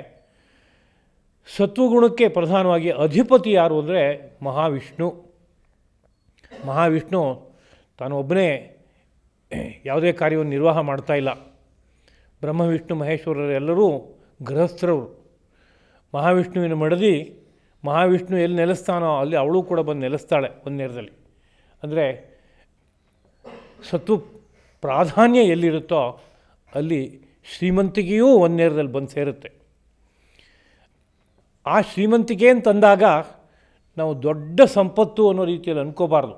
ಸತ್ವಗುಣಕ್ಕೆ ಪ್ರಧಾನವಾಗಿ ಅಧಿಪತಿ ಯಾರು ಅಂದರೆ ಮಹಾವಿಷ್ಣು. ಮಹಾವಿಷ್ಣು ತಾನು ಒಬ್ಬನೇ ಯಾವುದೇ ಕಾರ್ಯವನ್ನು ನಿರ್ವಾಹ ಮಾಡ್ತಾ ಇಲ್ಲ. ಬ್ರಹ್ಮ ವಿಷ್ಣು ಮಹೇಶ್ವರರೆಲ್ಲರೂ ಗೃಹಸ್ಥರವರು. ಮಹಾವಿಷ್ಣುವಿನ ಮಡದಿ ಮಹಾವಿಷ್ಣು ಎಲ್ಲಿ ನೆಲೆಸ್ತಾನೋ ಅಲ್ಲಿ ಅವಳು ಕೂಡ ಬಂದು ನೆಲೆಸ್ತಾಳೆ ಒಂದು ನೇರದಲ್ಲಿ. ಅಂದರೆ ಸತ್ವ ಪ್ರಾಧಾನ್ಯ ಎಲ್ಲಿರುತ್ತೋ ಅಲ್ಲಿ ಶ್ರೀಮಂತಿಕೆಯೂ ಒಂದು ನೇರದಲ್ಲಿ ಬಂದು ಸೇರುತ್ತೆ. ಆ ಶ್ರೀಮಂತಿಕೆ ಅಂತಂದಾಗ ನಾವು ದೊಡ್ಡ ಸಂಪತ್ತು ಅನ್ನೋ ರೀತಿಯಲ್ಲಿ ಅಂದ್ಕೋಬಾರ್ದು.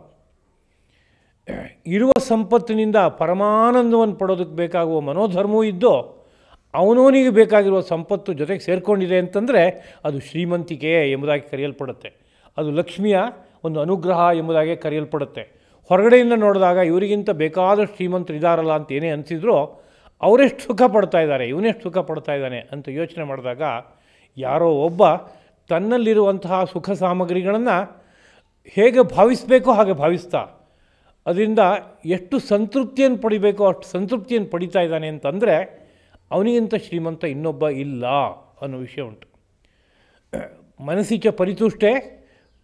ಇರುವ ಸಂಪತ್ತಿನಿಂದ ಪರಮಾನಂದವನ್ನು ಪಡೋದಕ್ಕೆ ಬೇಕಾಗುವ ಮನೋಧರ್ಮವೂ ಇದ್ದು ಅವನವನಿಗೆ ಬೇಕಾಗಿರುವ ಸಂಪತ್ತು ಜೊತೆಗೆ ಸೇರಿಕೊಂಡಿದೆ ಅಂತಂದರೆ ಅದು ಶ್ರೀಮಂತಿಕೆ ಎಂಬುದಾಗಿ ಕರೆಯಲ್ಪಡುತ್ತೆ. ಅದು ಲಕ್ಷ್ಮಿಯ ಒಂದು ಅನುಗ್ರಹ ಎಂಬುದಾಗಿ ಕರೆಯಲ್ಪಡುತ್ತೆ. ಹೊರಗಡೆಯಿಂದ ನೋಡಿದಾಗ ಇವರಿಗಿಂತ ಬೇಕಾದಷ್ಟು ಶ್ರೀಮಂತರು ಇದ್ದಾರಲ್ಲ ಅಂತ ಏನೇ ಅನಿಸಿದ್ರು ಅವರೆಷ್ಟು ಸುಖ ಪಡ್ತಾ ಇದ್ದಾರೆ, ಇವನೆಷ್ಟು ಸುಖ ಪಡ್ತಾ ಇದ್ದಾನೆ ಅಂತ ಯೋಚನೆ ಮಾಡಿದಾಗ ಯಾರೋ ಒಬ್ಬ ತನ್ನಲ್ಲಿರುವಂತಹ ಸುಖ ಸಾಮಗ್ರಿಗಳನ್ನು ಹೇಗೆ ಭಾವಿಸಬೇಕೋ ಹಾಗೆ ಭಾವಿಸ್ತಾ ಅದರಿಂದ ಎಷ್ಟು ಸಂತೃಪ್ತಿಯನ್ನು ಪಡಿಬೇಕೋ ಅಷ್ಟು ಸಂತೃಪ್ತಿಯನ್ನು ಪಡಿತಾ ಇದ್ದಾನೆ ಅಂತಂದರೆ ಅವನಿಗಿಂತ ಶ್ರೀಮಂತ ಇನ್ನೊಬ್ಬ ಇಲ್ಲ ಅನ್ನೋ ವಿಷಯ ಉಂಟು. ಮನಸ್ಸಿಚ ಪರಿತುಷ್ಟೇ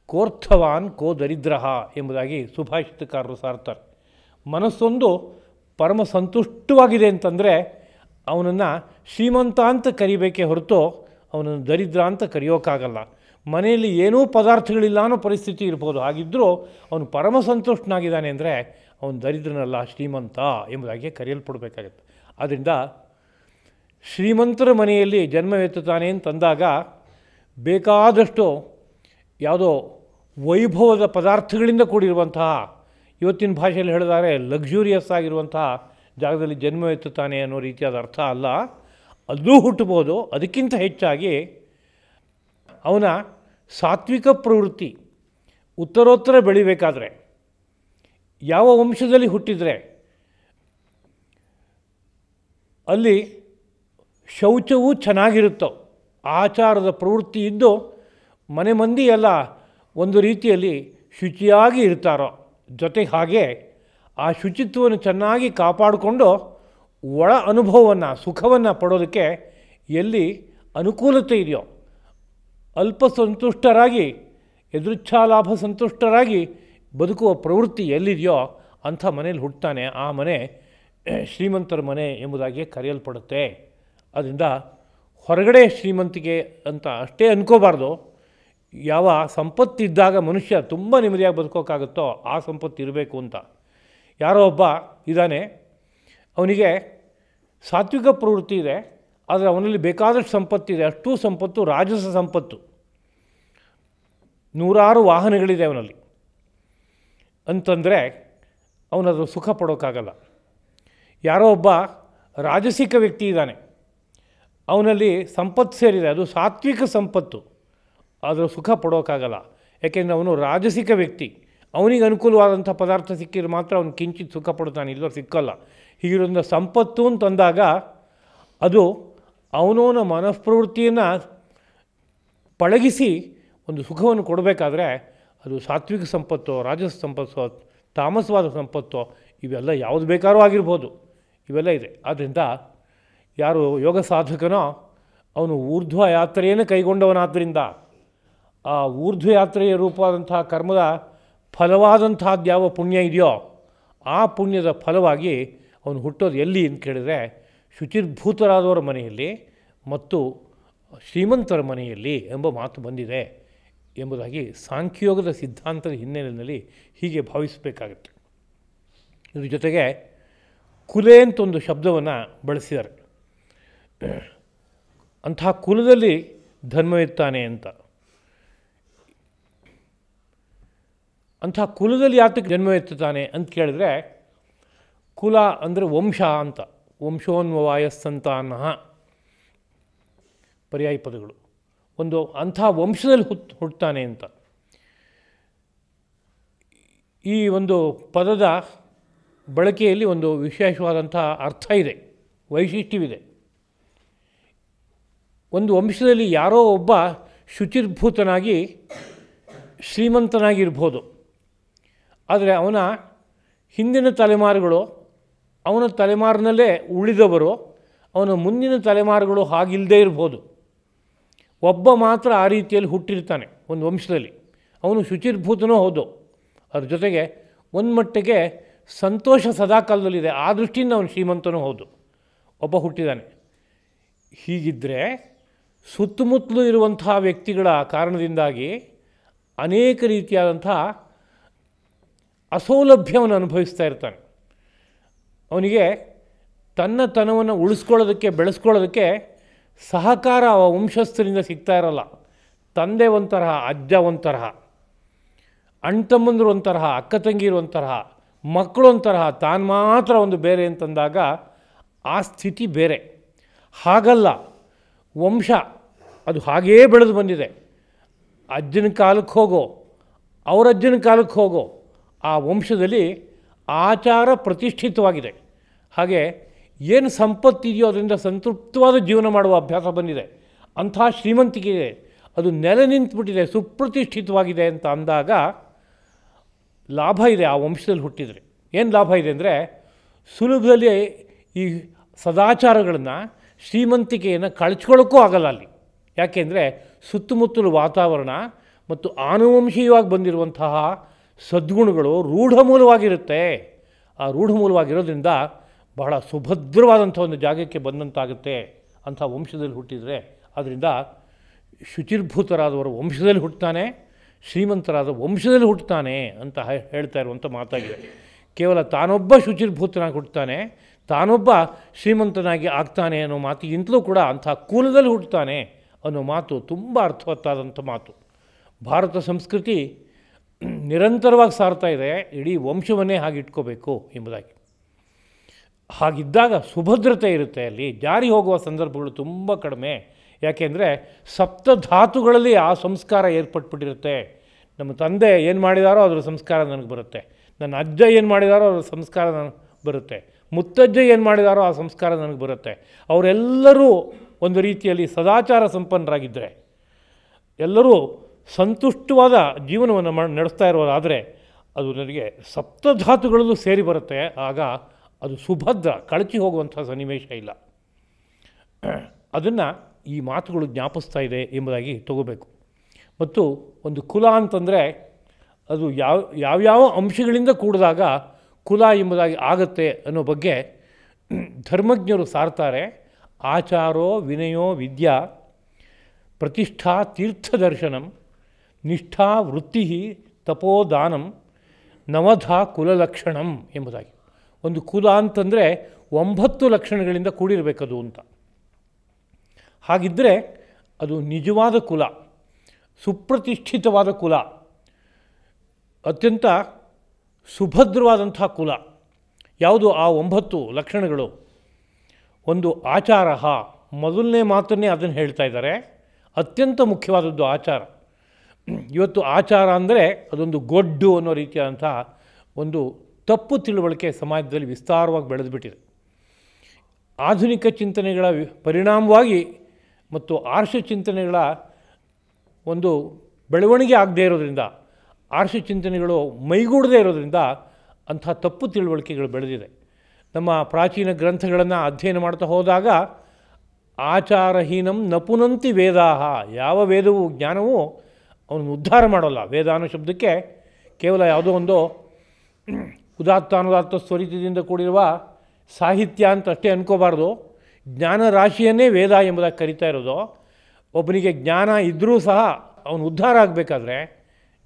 ಕೋರ್ಥವಾನ್ ಕೋ ದರಿದ್ರಃ ಎಂಬುದಾಗಿ ಸುಭಾಷಿತಕಾರರು ಸಾರ್ತಾರೆ. ಮನಸ್ಸೊಂದು ಪರಮ ಸಂತುಷ್ಟವಾಗಿದೆ ಅಂತಂದರೆ ಅವನನ್ನು ಶ್ರೀಮಂತ ಅಂತ ಕರಿಬೇಕೇ ಹೊರತು ಅವನನ್ನು ದರಿದ್ರ ಅಂತ ಕರೆಯೋಕ್ಕಾಗಲ್ಲ. ಮನೆಯಲ್ಲಿ ಏನೂ ಪದಾರ್ಥಗಳಿಲ್ಲ ಅನ್ನೋ ಪರಿಸ್ಥಿತಿ ಇರ್ಬೋದು, ಹಾಗಿದ್ದರೂ ಅವನು ಪರಮ ಸಂತುಷ್ಟನಾಗಿದ್ದಾನೆ ಅಂದರೆ ಅವನು ದರಿದ್ರನಲ್ಲ ಶ್ರೀಮಂತ ಎಂಬುದಾಗಿ ಕರೆಯಲ್ಪಡಬೇಕಾಗತ್ತೆ. ಆದ್ದರಿಂದ ಶ್ರೀಮಂತರ ಮನೆಯಲ್ಲಿ ಜನ್ಮವೆತ್ತುತ್ತಾನೆ ಅಂತಂದಾಗ ಬೇಕಾದಷ್ಟು ಯಾವುದೋ ವೈಭವದ ಪದಾರ್ಥಗಳಿಂದ ಕೂಡಿರುವಂತಹ, ಇವತ್ತಿನ ಭಾಷೆಯಲ್ಲಿ ಹೇಳಿದರೆ ಲಕ್ಸುರಿಯಸ್ ಆಗಿರುವಂತಹ ಜಾಗದಲ್ಲಿ ಜನ್ಮವೆತ್ತುತ್ತಾನೆ ಅನ್ನೋ ರೀತಿಯಾದ ಅರ್ಥ ಅಲ್ಲ. ಅಲ್ಲೂ ಹುಟ್ಟಬಹುದು. ಅದಕ್ಕಿಂತ ಹೆಚ್ಚಾಗಿ ಅವನ ಸಾತ್ವಿಕ ಪ್ರವೃತ್ತಿ ಉತ್ತರೋತ್ತರ ಬೆಳಿಬೇಕಾದ್ರೆ ಯಾವ ವಂಶದಲ್ಲಿ ಹುಟ್ಟಿದರೆ ಅಲ್ಲಿ ಶೌಚವೂ ಚೆನ್ನಾಗಿರುತ್ತೋ, ಆಚಾರದ ಪ್ರವೃತ್ತಿ ಇದ್ದು ಮನೆ ಮಂದಿ ಎಲ್ಲ ಒಂದು ರೀತಿಯಲ್ಲಿ ಶುಚಿಯಾಗಿ ಇರ್ತಾರೋ, ಜೊತೆಗೆ ಹಾಗೆ ಆ ಶುಚಿತ್ವವನ್ನು ಚೆನ್ನಾಗಿ ಕಾಪಾಡಿಕೊಂಡು ಒಳ ಅನುಭವವನ್ನು, ಸುಖವನ್ನು ಪಡೋದಕ್ಕೆ ಎಲ್ಲಿ ಅನುಕೂಲತೆ ಇದೆಯೋ, ಅಲ್ಪ ಸಂತುಷ್ಟರಾಗಿ ಎದುರುಚ್ಛಾಲಾಭ ಸಂತುಷ್ಟರಾಗಿ ಬದುಕುವ ಪ್ರವೃತ್ತಿ ಎಲ್ಲಿದೆಯೋ ಅಂಥ ಮನೇಲಿ ಹುಟ್ಟುತ್ತಾನೆ. ಆ ಮನೆ ಶ್ರೀಮಂತರ ಮನೆ ಎಂಬುದಾಗಿ ಕರೆಯಲ್ಪಡುತ್ತೆ. ಅದರಿಂದ ಹೊರಗಡೆ ಶ್ರೀಮಂತಿಕೆ ಅಂತ ಅಷ್ಟೇ ಅಂದ್ಕೋಬಾರ್ದು. ಯಾವ ಸಂಪತ್ತಿದ್ದಾಗ ಮನುಷ್ಯ ತುಂಬ ನೆಮ್ಮದಿಯಾಗಿ ಬದುಕೋಕ್ಕಾಗುತ್ತೋ ಆ ಸಂಪತ್ತು ಇರಬೇಕು ಅಂತ. ಯಾರೋ ಒಬ್ಬ ಇದ್ದಾನೆ, ಅವನಿಗೆ ಸಾತ್ವಿಕ ಪ್ರವೃತ್ತಿ ಇದೆ, ಆದರೆ ಅವನಲ್ಲಿ ಬೇಕಾದಷ್ಟು ಸಂಪತ್ತಿದೆ. ಅಷ್ಟೂ ಸಂಪತ್ತು ರಾಜಸ ಸಂಪತ್ತು, ನೂರಾರು ವಾಹನಗಳಿದೆ ಅವನಲ್ಲಿ ಅಂತಂದರೆ ಅವನದು ಸುಖ ಪಡೋಕ್ಕಾಗಲ್ಲ. ಯಾರೋ ಒಬ್ಬ ರಾಜಸಿಕ ವ್ಯಕ್ತಿ ಇದ್ದಾನೆ, ಅವನಲ್ಲಿ ಸಂಪತ್ತು ಸೇರಿದೆ, ಅದು ಸಾತ್ವಿಕ ಸಂಪತ್ತು, ಅದರ ಸುಖ ಪಡೋಕ್ಕಾಗಲ್ಲ. ಯಾಕೆಂದರೆ ಅವನು ರಾಜಸಿಕ ವ್ಯಕ್ತಿ. ಅವನಿಗೆ ಅನುಕೂಲವಾದಂಥ ಪದಾರ್ಥ ಸಿಕ್ಕಿದ್ರೆ ಮಾತ್ರ ಅವನು ಕಿಂಚಿತ್ ಸುಖ ಪಡ್ತಾನೆ, ಇಲ್ಲೋ ಸಿಕ್ಕಲ್ಲ. ಹೀಗಿರೋದ್ರಿಂದ ಸಂಪತ್ತು ಅಂತಂದಾಗ ಅದು ಅವನವನ ಮನಃಪ್ರವೃತ್ತಿಯನ್ನು ಪಳಗಿಸಿ ಒಂದು ಸುಖವನ್ನು ಕೊಡಬೇಕಾದ್ರೆ ಅದು ಸಾತ್ವಿಕ ಸಂಪತ್ತು, ರಾಜಸ ಸಂಪತ್ತು, ತಾಮಸವಾದ ಸಂಪತ್ತು, ಇವೆಲ್ಲ ಯಾವುದು ಬೇಕಾದ್ರೂ ಆಗಿರ್ಬೋದು, ಇವೆಲ್ಲ ಇದೆ. ಆದ್ದರಿಂದ ಯಾರು ಯೋಗ ಸಾಧಕನೋ ಅವನು ಊರ್ಧ್ವ ಯಾತ್ರೆಯನ್ನು ಕೈಗೊಂಡವನಾದ್ದರಿಂದ ಆ ಊರ್ಧ್ವ ಯಾತ್ರೆಯ ರೂಪವಾದಂತಹ ಕರ್ಮದ ಫಲವಾದಂತಹದ್ದು ಯಾವ ಪುಣ್ಯ ಇದೆಯೋ ಆ ಪುಣ್ಯದ ಫಲವಾಗಿ ಅವನು ಹುಟ್ಟೋದು ಎಲ್ಲಿ ಅಂತ ಕೇಳಿದರೆ ಶುಚಿರ್ಭೂತರಾದವರ ಮನೆಯಲ್ಲಿ ಮತ್ತು ಶ್ರೀಮಂತರ ಮನೆಯಲ್ಲಿ ಎಂಬ ಮಾತು ಬಂದಿದೆ ಎಂಬುದಾಗಿ ಸಾಂಖ್ಯಯೋಗದ ಸಿದ್ಧಾಂತದ ಹಿನ್ನೆಲೆಯಲ್ಲಿ ಹೀಗೆ ಭಾವಿಸಬೇಕಾಗುತ್ತೆ. ಇದ್ರ ಜೊತೆಗೆ ಕುಲೆ ಅಂತ ಒಂದು ಶಬ್ದವನ್ನು ಬಳಸಿದ್ದಾರೆ. ಅಂತಹ ಕುಲದಲ್ಲಿ ಧರ್ಮವಿರ್ತಾನೆ ಅಂತ. ಅಂಥ ಕುಲದಲ್ಲಿ ಯಾತಕ್ಕೆ ಜನ್ಮವೆತ್ತುತ್ತಾನೆ ಅಂತ ಕೇಳಿದ್ರೆ, ಕುಲ ಅಂದರೆ ವಂಶ ಅಂತ, ವಂಶೋನ್ವಯಸ್ಸಂತಾನ ಪರ್ಯಾಯ ಪದಗಳು. ಒಂದು ಅಂಥ ವಂಶದಲ್ಲಿ ಹುಟ್ಟುತ್ತಾನೆ ಅಂತ. ಈ ಒಂದು ಪದದ ಬಳಕೆಯಲ್ಲಿ ಒಂದು ವಿಶೇಷವಾದಂಥ ಅರ್ಥ ಇದೆ, ವೈಶಿಷ್ಟ್ಯವಿದೆ. ಒಂದು ವಂಶದಲ್ಲಿ ಯಾರೋ ಒಬ್ಬ ಶುಚಿರ್ಭೂತನಾಗಿ ಶ್ರೀಮಂತನಾಗಿರ್ಬೋದು, ಆದರೆ ಅವನ ಹಿಂದಿನ ತಲೆಮಾರುಗಳು, ಅವನ ತಲೆಮಾರಿನಲ್ಲೇ ಉಳಿದವರು, ಅವನ ಮುಂದಿನ ತಲೆಮಾರುಗಳು ಹಾಗಿಲ್ಲದೆ ಇರ್ಬೋದು. ಒಬ್ಬ ಮಾತ್ರ ಆ ರೀತಿಯಲ್ಲಿ ಹುಟ್ಟಿರ್ತಾನೆ ಒಂದು ವಂಶದಲ್ಲಿ, ಅವನು ಶುಚಿರ್ಭೂತನೂ ಹೌದು, ಅದ್ರ ಜೊತೆಗೆ ಒಂದು ಮಟ್ಟಿಗೆ ಸಂತೋಷ ಸದಾಕಾಲದಲ್ಲಿದೆ, ಆ ದೃಷ್ಟಿಯಿಂದ ಅವನು ಶ್ರೀಮಂತನೂ ಹೌದು, ಒಬ್ಬ ಹುಟ್ಟಿದ್ದಾನೆ. ಹೀಗಿದ್ದರೆ ಸುತ್ತಮುತ್ತಲೂ ಇರುವಂತಹ ವ್ಯಕ್ತಿಗಳ ಕಾರಣದಿಂದಾಗಿ ಅನೇಕ ರೀತಿಯಾದಂಥ ಅಸೌಲಭ್ಯವನ್ನು ಅನುಭವಿಸ್ತಾ ಇರ್ತಾನೆ. ಅವನಿಗೆ ತನ್ನ ತನವನ್ನು ಉಳಿಸ್ಕೊಳ್ಳೋದಕ್ಕೆ, ಬೆಳೆಸ್ಕೊಳ್ಳೋದಕ್ಕೆ ಸಹಕಾರ ಆ ವಂಶಸ್ಥರಿಂದ ಸಿಗ್ತಾ ಇರೋಲ್ಲ. ತಂದೆ ಒಂತರಹ, ಅಜ್ಜ ಒಂತರಹ, ಅಣ್ತಮ್ಮಂದರು ಒಂತರಹ, ಅಕ್ಕ ತಂಗಿರು ಒಂತರಹ, ಮಕ್ಕಳು ಒಂತರಹ, ತಾನು ಮಾತ್ರ ಒಂದು ಬೇರೆ ಅಂತಂದಾಗ ಆ ಸ್ಥಿತಿ ಬೇರೆ. ಹಾಗಲ್ಲ, ವಂಶ ಅದು ಹಾಗೇ ಬೆಳೆದು ಬಂದಿದೆ. ಅಜ್ಜನ ಕಾಲಕ್ಕೆ ಹೋಗೋ, ಅವರಜ್ಜನ ಕಾಲಕ್ಕೆ ಹೋಗೋ, ಆ ವಂಶದಲ್ಲಿ ಆಚಾರ ಪ್ರತಿಷ್ಠಿತವಾಗಿದೆ. ಹಾಗೆ ಏನು ಸಂಪತ್ತಿದೆಯೋ ಅದರಿಂದ ಸಂತೃಪ್ತವಾದ ಜೀವನ ಮಾಡುವ ಅಭ್ಯಾಸ ಬಂದಿದೆ. ಅಂಥ ಶ್ರೀಮಂತಿಕೆ ಇದೆ, ಅದು ನೆಲೆ ನಿಂತುಬಿಟ್ಟಿದೆ, ಸುಪ್ರತಿಷ್ಠಿತವಾಗಿದೆ ಅಂತ ಅಂದಾಗ ಲಾಭ ಇದೆ ಆ ವಂಶದಲ್ಲಿ ಹುಟ್ಟಿದರೆ. ಏನು ಲಾಭ ಇದೆ ಅಂದರೆ, ಸುಲಭದಲ್ಲಿ ಈ ಸದಾಚಾರಗಳನ್ನು, ಶ್ರೀಮಂತಿಕೆಯನ್ನು ಕಳ್ಚ್ಕೊಳ್ಳೋಕ್ಕೂ ಆಗಲ್ಲ ಅಲ್ಲಿ. ಯಾಕೆಂದರೆ ಸುತ್ತಮುತ್ತಲು ವಾತಾವರಣ ಮತ್ತು ಆನುವಂಶೀಯವಾಗಿ ಬಂದಿರುವಂತಹ ಸದ್ಗುಣಗಳು ರೂಢಮೂಲವಾಗಿರುತ್ತೆ. ಆ ರೂಢಮೂಲವಾಗಿರೋದ್ರಿಂದ ಬಹಳ ಸುಭದ್ರವಾದಂಥ ಒಂದು ಜಾಗಕ್ಕೆ ಬಂದಂತಾಗುತ್ತೆ ಅಂಥ ವಂಶದಲ್ಲಿ ಹುಟ್ಟಿದರೆ. ಆದ್ದರಿಂದ ಶುಚಿರ್ಭೂತರಾದವರ ವಂಶದಲ್ಲಿ ಹುಟ್ಟುತ್ತಾನೆ, ಶ್ರೀಮಂತರಾದ ವಂಶದಲ್ಲಿ ಹುಟ್ಟುತ್ತಾನೆ ಅಂತ ಹೇಳ್ತಾ ಇರುವಂಥ ಮಾತಾಗಿದೆ. ಕೇವಲ ತಾನೊಬ್ಬ ಶುಚಿರ್ಭೂತನಾಗಿ ಹುಟ್ಟುತ್ತಾನೆ, ತಾನೊಬ್ಬ ಶ್ರೀಮಂತನಾಗಿ ಆಗ್ತಾನೆ ಅನ್ನೋ ಮಾತಿಗಿಂತಲೂ ಕೂಡ ಅಂಥ ಕುಲದಲ್ಲಿ ಹುಟ್ಟುತ್ತಾನೆ ಅನ್ನೋ ಮಾತು ತುಂಬ ಅರ್ಥವತ್ತಾದಂಥ ಮಾತು. ಭಾರತ ಸಂಸ್ಕೃತಿ ನಿರಂತರವಾಗಿ ಸಾರ್ತಾ ಇದೆ, ಇಡೀ ವಂಶವನ್ನೇ ಹಾಗಿಟ್ಕೋಬೇಕು ಎಂಬುದಾಗಿ. ಹಾಗಿದ್ದಾಗ ಸುಭದ್ರತೆ ಇರುತ್ತೆ, ಅಲ್ಲಿ ಜಾರಿ ಹೋಗುವ ಸಂದರ್ಭಗಳು ತುಂಬ ಕಡಿಮೆ. ಯಾಕೆಂದರೆ ಸಪ್ತಧಾತುಗಳಲ್ಲಿ ಆ ಸಂಸ್ಕಾರ ಏರ್ಪಟ್ಬಿಟ್ಟಿರುತ್ತೆ. ನಮ್ಮ ತಂದೆ ಏನು ಮಾಡಿದಾರೋ ಅದರ ಸಂಸ್ಕಾರ ನನಗೆ ಬರುತ್ತೆ, ನನ್ನ ಅಜ್ಜ ಏನು ಮಾಡಿದಾರೋ ಅದರ ಸಂಸ್ಕಾರ ನನಗೆ ಬರುತ್ತೆ, ಮುತ್ತಜ್ಜ ಏನು ಮಾಡಿದಾರೋ ಆ ಸಂಸ್ಕಾರ ನನಗೆ ಬರುತ್ತೆ. ಅವರೆಲ್ಲರೂ ಒಂದು ರೀತಿಯಲ್ಲಿ ಸದಾಚಾರ ಸಂಪನ್ನರಾಗಿದ್ದರೆ, ಎಲ್ಲರೂ ಸಂತುಷ್ಟವಾದ ಜೀವನವನ್ನು ನಡೆಸ್ತಾ ಇರೋದಾದರೆ ಅದು ನನಗೆ ಸಪ್ತಧಾತುಗಳಲ್ಲೂ ಸೇರಿ ಬರುತ್ತೆ. ಆಗ ಅದು ಸುಭದ್ರ, ಕಳಚಿ ಹೋಗುವಂಥ ಸನ್ನಿವೇಶ ಇಲ್ಲ. ಅದನ್ನು ಈ ಮಾತುಗಳು ಜ್ಞಾಪಿಸ್ತಾ ಇದೆ ಎಂಬುದಾಗಿ ತಗೋಬೇಕು. ಮತ್ತು ಒಂದು ಕುಲ ಅಂತಂದರೆ ಅದು ಯಾವ್ಯಾವ ಅಂಶಗಳಿಂದ ಕೂಡಿದಾಗ ಕುಲ ಎಂಬುದಾಗಿ ಆಗತ್ತೆ ಅನ್ನೋ ಬಗ್ಗೆ ಧರ್ಮಜ್ಞರು ಸಾರ್ತಾರೆ. ಆಚಾರೋ ವಿನಯೋ ವಿದ್ಯಾ ಪ್ರತಿಷ್ಠಾ ತೀರ್ಥದರ್ಶನಂ ನಿಷ್ಠಾ ವೃತ್ತಿ ತಪೋದಾನಂ ನವಧಾ ಕುಲಲಕ್ಷಣಂ ಎಂಬುದಾಗಿ. ಒಂದು ಕುಲ ಅಂತಂದರೆ 9 ಲಕ್ಷಣಗಳಿಂದ ಕೂಡಿರಬೇಕದು ಅಂತ. ಹಾಗಿದ್ದರೆ ಅದು ನಿಜವಾದ ಕುಲ, ಸುಪ್ರತಿಷ್ಠಿತವಾದ ಕುಲ, ಅತ್ಯಂತ ಸುಭದ್ರವಾದಂಥ ಕುಲ. ಯಾವುದು ಆ 9 ಲಕ್ಷಣಗಳು? ಒಂದು ಆಚಾರ, ಮೊದಲನೇ ಮಾತನ್ನೇ ಅದನ್ನು ಹೇಳ್ತಾ ಇದ್ದಾರೆ. ಅತ್ಯಂತ ಮುಖ್ಯವಾದದ್ದು ಆಚಾರ. ಇವತ್ತು ಆಚಾರ ಅಂದರೆ ಅದೊಂದು ಗೊಡ್ಡು ಅನ್ನೋ ರೀತಿಯಾದಂಥ ಒಂದು ತಪ್ಪು ತಿಳುವಳಿಕೆ ಸಮಾಜದಲ್ಲಿ ವಿಸ್ತಾರವಾಗಿ ಬೆಳೆದುಬಿಟ್ಟಿದೆ. ಆಧುನಿಕ ಚಿಂತನೆಗಳ ಪರಿಣಾಮವಾಗಿ ಮತ್ತು ಆರ್ಷ ಚಿಂತನೆಗಳ ಒಂದು ಬೆಳವಣಿಗೆ ಆಗದೇ ಇರೋದ್ರಿಂದ, ಆರ್ಷ ಚಿಂತನೆಗಳು ಮೈಗೂಡದೇ ಇರೋದ್ರಿಂದ ಅಂಥ ತಪ್ಪು ತಿಳುವಳಿಕೆಗಳು ಬೆಳೆದಿದೆ. ನಮ್ಮ ಪ್ರಾಚೀನ ಗ್ರಂಥಗಳನ್ನು ಅಧ್ಯಯನ ಮಾಡ್ತಾ ಹೋದಾಗ ಆಚಾರಹೀನಂ ನಪುನಂತಿ ವೇದಾಹ, ಯಾವ ವೇದವೂ ಜ್ಞಾನವೂ ಅವನು ಉದ್ಧಾರ ಮಾಡೋಲ್ಲ. ವೇದ ಅನ್ನೋ ಶಬ್ದಕ್ಕೆ ಕೇವಲ ಯಾವುದೋ ಒಂದು ಉದಾತ್ತ ಸ್ವರಿತದಿಂದ ಕೂಡಿರುವ ಸಾಹಿತ್ಯ ಅಂತ ಅಷ್ಟೇ ಅನ್ಕೋಬಾರ್ದು. ಜ್ಞಾನ ರಾಶಿಯನ್ನೇ ವೇದ ಎಂಬುದಾಗಿ ಕರಿತಾ ಇರೋದು. ಒಬ್ಬನಿಗೆ ಜ್ಞಾನ ಇದ್ದರೂ ಸಹ ಅವನು ಉದ್ಧಾರ ಆಗಬೇಕಾದ್ರೆ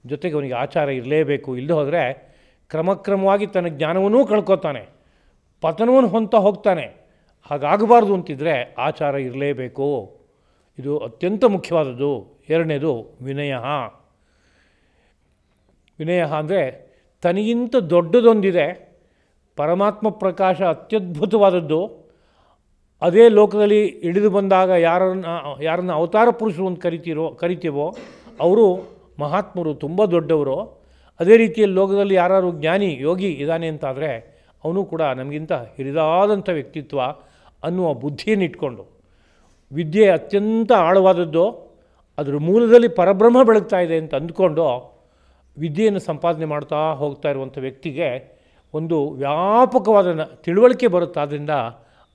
ಜೊತೆಗೆ ಅವನಿಗೆ ಆಚಾರ ಇರಲೇಬೇಕು. ಇಲ್ಲದೆ ಹೋದರೆ ಕ್ರಮಕ್ರಮವಾಗಿ ತನ್ನ ಜ್ಞಾನವನ್ನೂ ಕಳ್ಕೊತಾನೆ, ಪತನವನ್ನು ಹೊಂತ ಹೋಗ್ತಾನೆ. ಹಾಗಾಗಬಾರ್ದು ಅಂತಿದ್ರೆ ಆಚಾರ ಇರಲೇಬೇಕು. ಇದು ಅತ್ಯಂತ ಮುಖ್ಯವಾದದ್ದು. ಎರಡನೇದು ವಿನಯ. ವಿನಯ ಅಂದರೆ ತನಗಿಂತ ದೊಡ್ಡದೊಂದಿದೆ, ಪರಮಾತ್ಮ ಪ್ರಕಾಶ ಅತ್ಯದ್ಭುತವಾದದ್ದು. ಅದೇ ಲೋಕದಲ್ಲಿ ಇಳಿದು ಬಂದಾಗ ಯಾರನ್ನು ಅವತಾರ ಪುರುಷರು ಅಂತ ಕರಿತೀವೋ ಅವರು ಮಹಾತ್ಮರು, ತುಂಬ ದೊಡ್ಡವರು. ಅದೇ ರೀತಿಯಲ್ಲಿ ಲೋಕದಲ್ಲಿ ಯಾರು ಜ್ಞಾನಿ ಯೋಗಿ ಇದ್ದಾನೆ ಅಂತಾದರೆ ಅವನು ಕೂಡ ನಮಗಿಂತ ಹಿರಿದಾದಂಥ ವ್ಯಕ್ತಿತ್ವ ಅನ್ನುವ ಬುದ್ಧಿಯನ್ನು ಇಟ್ಕೊಂಡು, ವಿದ್ಯೆ ಅತ್ಯಂತ ಆಳವಾದದ್ದು, ಅದರ ಮೂಲದಲ್ಲಿ ಪರಬ್ರಹ್ಮ ಬೆಳಗ್ತಾ ಇದೆ ಅಂತ ಅಂದ್ಕೊಂಡು ವಿದ್ಯೆಯನ್ನು ಸಂಪಾದನೆ ಮಾಡ್ತಾ ಹೋಗ್ತಾ ಇರುವಂಥ ವ್ಯಕ್ತಿಗೆ ಒಂದು ವ್ಯಾಪಕವಾದ ತಿಳುವಳಿಕೆ ಬರುತ್ತೆ. ಆದ್ದರಿಂದ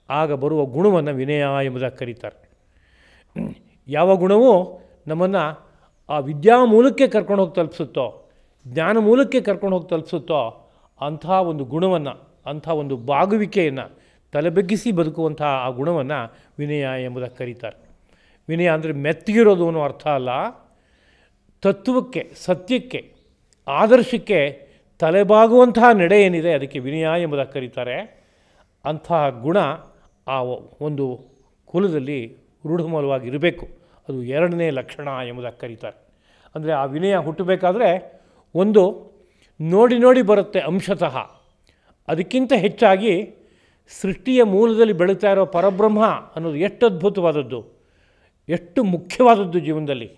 ಆಗ ಬರುವ ಗುಣವನ್ನು ವಿನಯ ಎಂಬುದಾಗಿ ಕರೀತಾರೆ. ಯಾವ ಗುಣವೂ ನಮ್ಮನ್ನು ಆ ವಿದ್ಯಾ ಮೂಲಕ್ಕೆ ಕರ್ಕೊಂಡು ಹೋಗಿ ತಲುಪಿಸುತ್ತೋ, ಜ್ಞಾನ ಮೂಲಕ್ಕೆ ಕರ್ಕೊಂಡು ಹೋಗಿ ತಲುಪಿಸುತ್ತೋ ಅಂಥ ಒಂದು ಗುಣವನ್ನು, ಅಂಥ ಒಂದು ಬಾಗುವಿಕೆಯನ್ನು, ತಲೆಬಗ್ಗಿಸಿ ಬದುಕುವಂಥ ಆ ಗುಣವನ್ನು ವಿನಯ ಎಂಬುದಾಗಿ ಕರೀತಾರೆ. ವಿನಯ ಅಂದರೆ ಮೆತ್ತಗಿರೋದು ಅನ್ನೋ ಅರ್ಥ ಅಲ್ಲ. ತತ್ವಕ್ಕೆ, ಸತ್ಯಕ್ಕೆ, ಆದರ್ಶಕ್ಕೆ ತಲೆಬಾಗುವಂತಹ ನಡೆ ಏನಿದೆ ಅದಕ್ಕೆ ವಿನಯ ಎಂಬುದಾಗಿ ಕರೀತಾರೆ. ಅಂತಹ ಗುಣ ಆ ಒಂದು ಕುಲದಲ್ಲಿ ರೂಢಮೂಲವಾಗಿ ಇರಬೇಕು. ಅದು ಎರಡನೇ ಲಕ್ಷಣ ಎಂಬುದಾಗಿ ಕರೀತಾರೆ. ಅಂದರೆ ಆ ವಿನಯ ಹುಟ್ಟಬೇಕಾದ್ರೆ ಒಂದು ನೋಡಿ ನೋಡಿ ಬರುತ್ತೆ ಅಂಶತಃ. ಅದಕ್ಕಿಂತ ಹೆಚ್ಚಾಗಿ ಸೃಷ್ಟಿಯ ಮೂಲದಲ್ಲಿ ಬೆಳೀತಾ ಇರೋ ಪರಬ್ರಹ್ಮ ಅನ್ನೋದು ಎಷ್ಟು ಅದ್ಭುತವಾದದ್ದು, ಎಷ್ಟು ಮುಖ್ಯವಾದದ್ದು ಜೀವನದಲ್ಲಿ.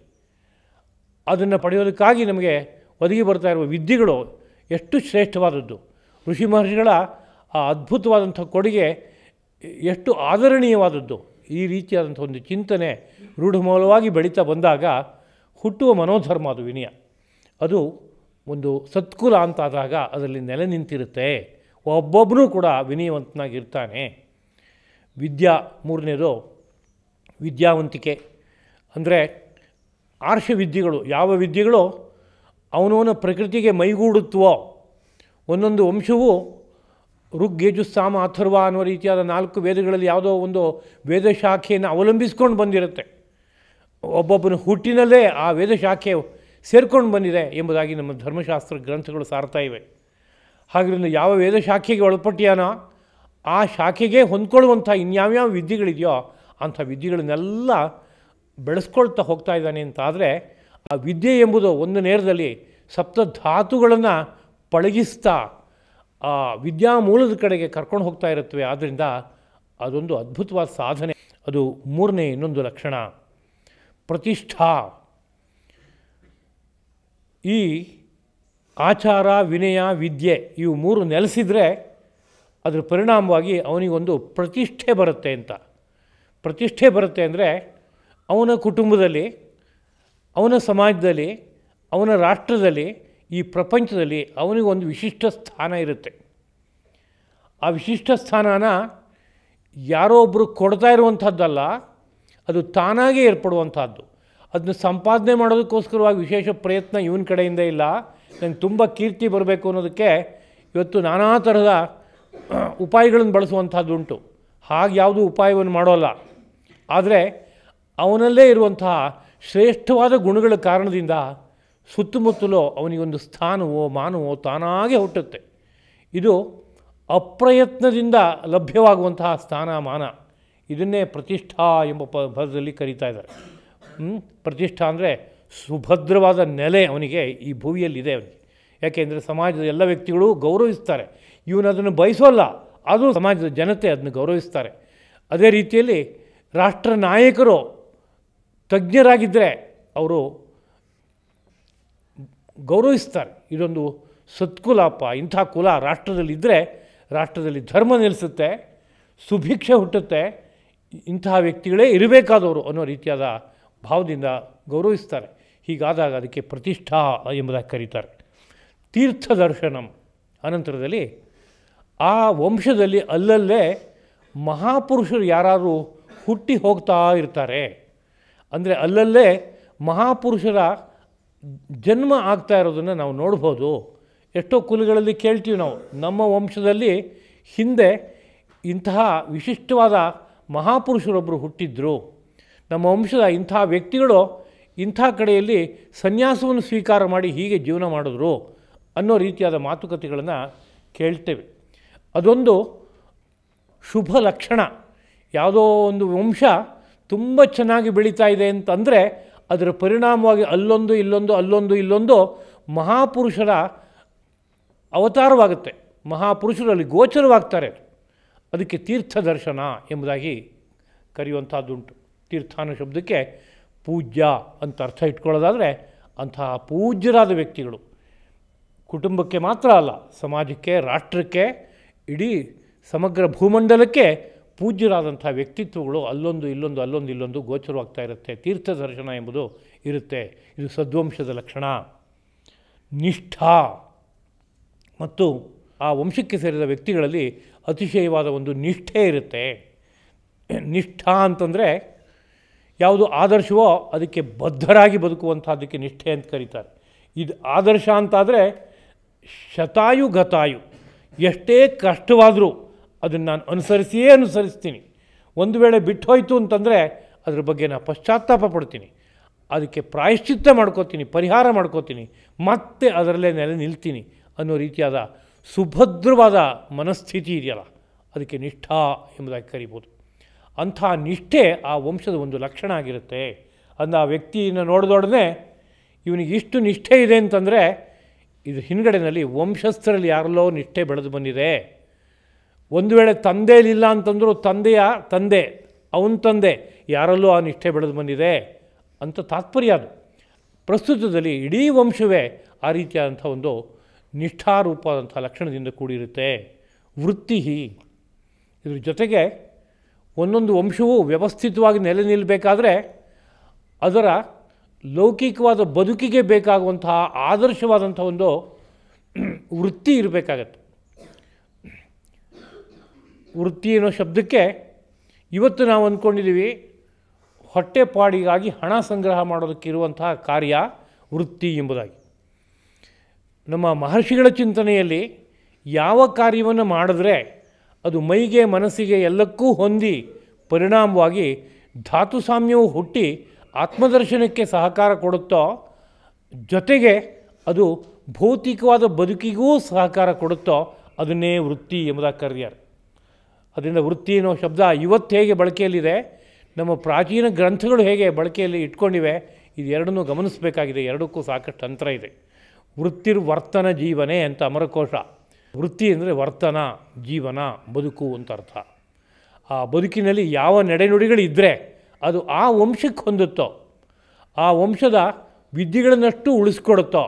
ಅದನ್ನು ಪಡೆಯೋದಕ್ಕಾಗಿ ನಮಗೆ ಒದಗಿ ಬರ್ತಾ ಇರುವ ವಿದ್ಯೆಗಳು ಎಷ್ಟು ಶ್ರೇಷ್ಠವಾದದ್ದು. ಋಷಿ ಮಹರ್ಷಿಗಳ ಆ ಅದ್ಭುತವಾದಂಥ ಕೊಡುಗೆ ಎಷ್ಟು ಆದರಣೀಯವಾದದ್ದು. ಈ ರೀತಿಯಾದಂಥ ಒಂದು ಚಿಂತನೆ ರೂಢಮೂಲವಾಗಿ ಬೆಳೀತಾ ಬಂದಾಗ ಹುಟ್ಟುವ ಮನೋಧರ್ಮ ಅದು ವಿನಯ. ಅದು ಒಂದು ಸತ್ಕುಲ ಅಂತಾದಾಗ ಅದರಲ್ಲಿ ನೆಲೆ ನಿಂತಿರುತ್ತೆ. ಒಬ್ಬೊಬ್ಬನೂ ಕೂಡ ವಿನಯವಂತನಾಗಿರ್ತಾನೆ. ವಿದ್ಯಾ, ಮೂರನೇದು ವಿದ್ಯಾವಂತಿಕೆ. ಅಂದರೆ ಆರ್ಷ ವಿದ್ಯೆಗಳು, ಯಾವ ವಿದ್ಯೆಗಳು ಅವನವನ ಪ್ರಕೃತಿಗೆ ಮೈಗೂಡುತ್ತವೋ, ಒಂದೊಂದು ವಂಶವು ಋಗ್ ಯಜುಸ್ ಸಾಮ ಅಥರ್ವ ಅನ್ನೋ ರೀತಿಯಾದ 4 ವೇದಗಳಲ್ಲಿ ಯಾವುದೋ ಒಂದು ವೇದಶಾಖೆಯನ್ನು ಅವಲಂಬಿಸ್ಕೊಂಡು ಬಂದಿರುತ್ತೆ. ಒಬ್ಬೊಬ್ಬನ ಹುಟ್ಟಿನಲ್ಲೇ ಆ ವೇದಶಾಖೆ ಸೇರ್ಕೊಂಡು ಬಂದಿದೆ ಎಂಬುದಾಗಿ ನಮ್ಮ ಧರ್ಮಶಾಸ್ತ್ರ ಗ್ರಂಥಗಳು ಸಾರ್ತಾ ಇವೆ. ಹಾಗಾಗಿ ಯಾವ ವೇದಶಾಖೆಗೆ ಒಳಪಟ್ಟಿಯಾನೋ ಆ ಶಾಖೆಗೆ ಹೊಂದ್ಕೊಳ್ಳುವಂಥ ಇನ್ಯಾವ್ಯಾವ ವಿದ್ಯೆಗಳಿದೆಯೋ ಅಂಥ ವಿದ್ಯೆಗಳನ್ನೆಲ್ಲ ಬೆಳೆಸ್ಕೊಳ್ತಾ ಹೋಗ್ತಾ ಇದ್ದಾನೆ ಅಂತಾದರೆ ಆ ವಿದ್ಯೆ ಎಂಬುದು ಒಂದು ನೇರದಲ್ಲಿ ಸಪ್ತಧಾತುಗಳನ್ನು ಪಳಗಿಸ್ತಾ ಆ ವಿದ್ಯಾಮೂಲದ ಕಡೆಗೆ ಕರ್ಕೊಂಡು ಹೋಗ್ತಾ ಇರುತ್ತವೆ. ಆದ್ದರಿಂದ ಅದೊಂದು ಅದ್ಭುತವಾದ ಸಾಧನೆ. ಅದು ಮೂರನೇ ಇನ್ನೊಂದು ಲಕ್ಷಣ ಪ್ರತಿಷ್ಠಾ. ಈ ಆಚಾರ, ವಿನಯ, ವಿದ್ಯೆ ಇವು ಮೂರು ನೆಲೆಸಿದರೆ ಅದರ ಪರಿಣಾಮವಾಗಿ ಅವನಿಗೊಂದು ಪ್ರತಿಷ್ಠೆ ಬರುತ್ತೆ ಅಂತ. ಪ್ರತಿಷ್ಠೆ ಬರುತ್ತೆ ಅಂದರೆ ಅವನ ಕುಟುಂಬದಲ್ಲಿ, ಅವನ ಸಮಾಜದಲ್ಲಿ, ಅವನ ರಾಷ್ಟ್ರದಲ್ಲಿ, ಈ ಪ್ರಪಂಚದಲ್ಲಿ ಅವನಿಗೊಂದು ವಿಶಿಷ್ಟ ಸ್ಥಾನ ಇರುತ್ತೆ. ಆ ವಿಶಿಷ್ಟ ಸ್ಥಾನನ ಯಾರೋ ಒಬ್ಬರು ಕೊಡ್ತಾ ಇರುವಂಥದ್ದಲ್ಲ, ಅದು ತಾನಾಗೇ ಏರ್ಪಡುವಂಥದ್ದು. ಅದನ್ನ ಸಂಪಾದನೆ ಮಾಡೋದಕ್ಕೋಸ್ಕರವಾಗಿ ವಿಶೇಷ ಪ್ರಯತ್ನ ಇವನ ಕಡೆಯಿಂದ ಇಲ್ಲ. ನಂಗೆ ತುಂಬ ಕೀರ್ತಿ ಬರಬೇಕು ಅನ್ನೋದಕ್ಕೆ ಇವತ್ತು ನಾನಾ ಥರದ ಉಪಾಯಗಳನ್ನು ಬಳಸುವಂಥದ್ದುಂಟು. ಹಾಗೆ ಯಾವುದೂ ಉಪಾಯವನ್ನು ಮಾಡೋಲ್ಲ. ಆದರೆ ಅವನಲ್ಲೇ ಇರುವಂತಹ ಶ್ರೇಷ್ಠವಾದ ಗುಣಗಳ ಕಾರಣದಿಂದ ಸುತ್ತಮುತ್ತಲೂ ಅವನಿಗೊಂದು ಸ್ಥಾನವೋ ಮಾನವೋ ತಾನಾಗೇ ಹುಟ್ಟುತ್ತೆ. ಇದು ಅಪ್ರಯತ್ನದಿಂದ ಲಭ್ಯವಾಗುವಂತಹ ಸ್ಥಾನ, ಮಾನ. ಇದನ್ನೇ ಪ್ರತಿಷ್ಠಾ ಎಂಬ ಪದದಲ್ಲಿ ಕರೀತಾ ಇದ್ದಾರೆ. ಪ್ರತಿಷ್ಠಾ ಅಂದರೆ ಸುಭದ್ರವಾದ ನೆಲೆ ಅವನಿಗೆ ಈ ಭೂಮಿಯಲ್ಲಿದೆ ಅವನಿಗೆ. ಯಾಕೆಂದರೆ ಸಮಾಜದ ಎಲ್ಲ ವ್ಯಕ್ತಿಗಳು ಗೌರವಿಸ್ತಾರೆ. ಇವನು ಅದನ್ನು ಬಯಸೋಲ್ಲ, ಅದು ಸಮಾಜದ ಜನತೆ ಅದನ್ನು ಗೌರವಿಸ್ತಾರೆ. ಅದೇ ರೀತಿಯಲ್ಲಿ ರಾಷ್ಟ್ರ ನಾಯಕರು ತಜ್ಞರಾಗಿದ್ದರೆ ಅವರು ಗೌರವಿಸ್ತಾರೆ. ಇದೊಂದು ಸತ್ಕುಲಪ್ಪ, ಇಂಥ ಕುಲ ರಾಷ್ಟ್ರದಲ್ಲಿದ್ದರೆ ರಾಷ್ಟ್ರದಲ್ಲಿ ಧರ್ಮ ನಿಲ್ಲಿಸುತ್ತೆ, ಸುಭಿಕ್ಷೆ ಹುಟ್ಟುತ್ತೆ, ಇಂತಹ ವ್ಯಕ್ತಿಗಳೇ ಇರಬೇಕಾದವರು ಅನ್ನೋ ರೀತಿಯಾದ ಭಾವದಿಂದ ಗೌರವಿಸ್ತಾರೆ. ಹೀಗಾದಾಗ ಅದಕ್ಕೆ ಪ್ರತಿಷ್ಠಾ ಎಂಬುದಾಗಿ ಕರೀತಾರೆ. ತೀರ್ಥದರ್ಶನಂ ಅನಂತರದಲ್ಲಿ ಆ ವಂಶದಲ್ಲಿ ಅಲ್ಲಲ್ಲೇ ಮಹಾಪುರುಷರು ಯಾರಾದರೂ ಹುಟ್ಟಿ ಹೋಗ್ತಾ ಇರ್ತಾರೆ. ಅಂದರೆ ಅಲ್ಲಲ್ಲೇ ಮಹಾಪುರುಷರ ಜನ್ಮ ಆಗ್ತಾ ಇರೋದನ್ನು ನಾವು ನೋಡ್ಬೋದು. ಎಷ್ಟೋ ಕುಲಗಳಲ್ಲಿ ಕೇಳ್ತೀವಿ ನಾವು, ನಮ್ಮ ವಂಶದಲ್ಲಿ ಹಿಂದೆ ಇಂತಹ ವಿಶಿಷ್ಟವಾದ ಮಹಾಪುರುಷರೊಬ್ಬರು ಹುಟ್ಟಿದ್ರು, ನಮ್ಮ ವಂಶದ ಇಂಥ ವ್ಯಕ್ತಿಗಳು ಇಂಥ ಕಡೆಯಲ್ಲಿ ಸನ್ಯಾಸವನ್ನು ಸ್ವೀಕಾರ ಮಾಡಿ ಹೀಗೆ ಜೀವನ ಮಾಡಿದ್ರು ಅನ್ನೋ ರೀತಿಯಾದ ಮಾತುಕತೆಗಳನ್ನು ಕೇಳ್ತೇವೆ. ಅದೊಂದು ಶುಭ ಲಕ್ಷಣ. ಯಾವುದೋ ಒಂದು ವಂಶ ತುಂಬ ಚೆನ್ನಾಗಿ ಬೆಳೀತಾ ಇದೆ ಅಂತಂದರೆ ಅದರ ಪರಿಣಾಮವಾಗಿ ಅಲ್ಲೊಂದು ಇಲ್ಲೊಂದು ಮಹಾಪುರುಷರ ಅವತಾರವಾಗುತ್ತೆ. ಮಹಾಪುರುಷರಲ್ಲಿ ಗೋಚರವಾಗ್ತಾರೆ. ಅದಕ್ಕೆ ತೀರ್ಥ ದರ್ಶನ ಎಂಬುದಾಗಿ ಕರೆಯುವಂಥದ್ದುಂಟು. ತೀರ್ಥ ಅನ್ನೋ ಶಬ್ದಕ್ಕೆ ಪೂಜ್ಯ ಅಂತ ಅರ್ಥ ಇಟ್ಕೊಳ್ಳೋದಾದರೆ ಅಂತಹ ಪೂಜ್ಯರಾದ ವ್ಯಕ್ತಿಗಳು ಕುಟುಂಬಕ್ಕೆ ಮಾತ್ರ ಅಲ್ಲ, ಸಮಾಜಕ್ಕೆ, ರಾಷ್ಟ್ರಕ್ಕೆ, ಇಡೀ ಸಮಗ್ರ ಭೂಮಂಡಲಕ್ಕೆ ಪೂಜ್ಯರಾದಂಥ ವ್ಯಕ್ತಿತ್ವಗಳು ಅಲ್ಲೊಂದು ಗೋಚರವಾಗ್ತಾ ಇರುತ್ತೆ. ತೀರ್ಥ ದರ್ಶನ ಎಂಬುದು ಇರುತ್ತೆ. ಇದು ಸದ್ವಂಶದ ಲಕ್ಷಣ. ನಿಷ್ಠಾ ಮತ್ತು ಆ ವಂಶಕ್ಕೆ ಸೇರಿದ ವ್ಯಕ್ತಿಗಳಲ್ಲಿ ಅತಿಶಯವಾದ ಒಂದು ನಿಷ್ಠೆ ಇರುತ್ತೆ. ನಿಷ್ಠಾ ಅಂತಂದರೆ ಯಾವುದು ಆದರ್ಶವೋ ಅದಕ್ಕೆ ಬದ್ಧರಾಗಿ ಬದುಕುವಂಥದ್ದಕ್ಕೆ ನಿಷ್ಠೆ ಅಂತ ಕರೀತಾರೆ. ಇದು ಆದರ್ಶ ಅಂತಾದರೆ ಶತಾಯು ಗತಾಯು, ಎಷ್ಟೇ ಕಷ್ಟವಾದರೂ ಅದನ್ನು ನಾನು ಅನುಸರಿಸ್ತೀನಿ. ಒಂದು ವೇಳೆ ಬಿಟ್ಟು ಹೋಯಿತು ಅಂತಂದರೆ ಅದ್ರ ಬಗ್ಗೆ ನಾನು ಪಶ್ಚಾತ್ತಾಪ ಪಡ್ತೀನಿ, ಅದಕ್ಕೆ ಪ್ರಾಯಶ್ಚಿತ್ತ ಮಾಡ್ಕೋತೀನಿ, ಪರಿಹಾರ ಮಾಡ್ಕೋತೀನಿ, ಮತ್ತೆ ಅದರಲ್ಲೇ ನೆಲೆ ನಿಲ್ತೀನಿ ಅನ್ನೋ ರೀತಿಯಾದ ಸುಭದ್ರವಾದ ಮನಸ್ಥಿತಿ ಇದೆಯಲ್ಲ, ಅದಕ್ಕೆ ನಿಷ್ಠಾ ಎಂಬುದಾಗಿ ಕರಿಬೋದು. ಅಂಥ ನಿಷ್ಠೆ ಆ ವಂಶದ ಒಂದು ಲಕ್ಷಣ ಆಗಿರುತ್ತೆ. ಅಂದು ಆ ವ್ಯಕ್ತಿಯನ್ನು ನೋಡಿದೊಡನೆ ಇವನಿಗೆ ಇಷ್ಟು ನಿಷ್ಠೆ ಇದೆ ಅಂತಂದರೆ ಇದು ಹಿಂದ್ಗಡೆಯಲ್ಲಿ ವಂಶಸ್ಥರಲ್ಲಿ ಯಾರಲ್ಲೋ ನಿಷ್ಠೆ ಬೆಳೆದು ಬಂದಿದೆ. ಒಂದು ವೇಳೆ ತಂದೆಯಲ್ಲಿಲ್ಲ ಅಂತಂದರೂ ತಂದೆಯ ತಂದೆ, ಅವನ ತಂದೆ ಯಾರಲ್ಲೋ ಆ ನಿಷ್ಠೆ ಬೆಳೆದು ಬಂದಿದೆ ಅಂತ ತಾತ್ಪರ್ಯ. ಅದು ಪ್ರಸ್ತುತದಲ್ಲಿ ಇಡೀ ವಂಶವೇ ಆ ರೀತಿಯಾದಂಥ ಒಂದು ನಿಷ್ಠಾರೂಪವಾದಂಥ ಲಕ್ಷಣದಿಂದ ಕೂಡಿರುತ್ತೆ. ವೃತ್ತಿ, ಇದ್ರ ಜೊತೆಗೆ ಒಂದೊಂದು ವಂಶವು ವ್ಯವಸ್ಥಿತವಾಗಿ ನೆಲೆ ನಿಲ್ಲಬೇಕಾದ್ರೆ ಅದರ ಲೌಕಿಕವಾದ ಬದುಕಿಗೆ ಬೇಕಾಗುವಂತಹ ಆದರ್ಶವಾದಂಥ ಒಂದು ವೃತ್ತಿ ಇರಬೇಕಾಗತ್ತೆ. ವೃತ್ತಿ ಅನ್ನೋ ಶಬ್ದಕ್ಕೆ ಇವತ್ತು ನಾವು ಅಂದ್ಕೊಂಡಿದ್ದೀವಿ ಹೊಟ್ಟೆಪಾಡಿಗಾಗಿ ಹಣ ಸಂಗ್ರಹ ಮಾಡೋದಕ್ಕಿರುವಂತಹ ಕಾರ್ಯ ವೃತ್ತಿ ಎಂಬುದಾಗಿ. ನಮ್ಮ ಮಹರ್ಷಿಗಳ ಚಿಂತನೆಯಲ್ಲಿ ಯಾವ ಕಾರ್ಯವನ್ನು ಮಾಡಿದ್ರೆ ಅದು ಮೈಗೆ ಮನಸ್ಸಿಗೆ ಎಲ್ಲಕ್ಕೂ ಹೊಂದಿ ಪರಿಣಾಮವಾಗಿ ಧಾತು ಸಾಮ್ಯವು ಹುಟ್ಟಿ ಆತ್ಮದರ್ಶನಕ್ಕೆ ಸಹಕಾರ ಕೊಡುತ್ತೋ, ಜೊತೆಗೆ ಅದು ಭೌತಿಕವಾದ ಬದುಕಿಗೂ ಸಹಕಾರ ಕೊಡುತ್ತೋ ಅದನ್ನೇ ವೃತ್ತಿ ಎಂಬುದಾಗಿ ಕರೆದಿದ್ದಾರೆ. ಅದರಿಂದ ವೃತ್ತಿ ಅನ್ನೋ ಶಬ್ದ ಇವತ್ತು ಹೇಗೆ ಬಳಕೆಯಲ್ಲಿದೆ, ನಮ್ಮ ಪ್ರಾಚೀನ ಗ್ರಂಥಗಳು ಹೇಗೆ ಬಳಕೆಯಲ್ಲಿ ಇಟ್ಕೊಂಡಿವೆ, ಇದೆರಡನ್ನೂ ಗಮನಿಸಬೇಕಾಗಿದೆ. ಎರಡಕ್ಕೂ ಸಾಕಷ್ಟು ಅಂತರ ಇದೆ. ವೃತ್ತಿರ್ವರ್ತನ ಜೀವನೇ ಅಂತ ಅಮರಕೋಶ. ವೃತ್ತಿ ಅಂದರೆ ವರ್ತನ, ಜೀವನ, ಬದುಕು ಅಂತ ಅರ್ಥ. ಆ ಬದುಕಿನಲ್ಲಿ ಯಾವ ನಡೆನುಡಿಗಳಿದ್ದರೆ ಅದು ಆ ವಂಶಕ್ಕೆ ಹೊಂದುತ್ತೋ, ಆ ವಂಶದ ವಿದ್ಯೆಗಳನ್ನಷ್ಟು ಉಳಿಸ್ಕೊಡುತ್ತೋ,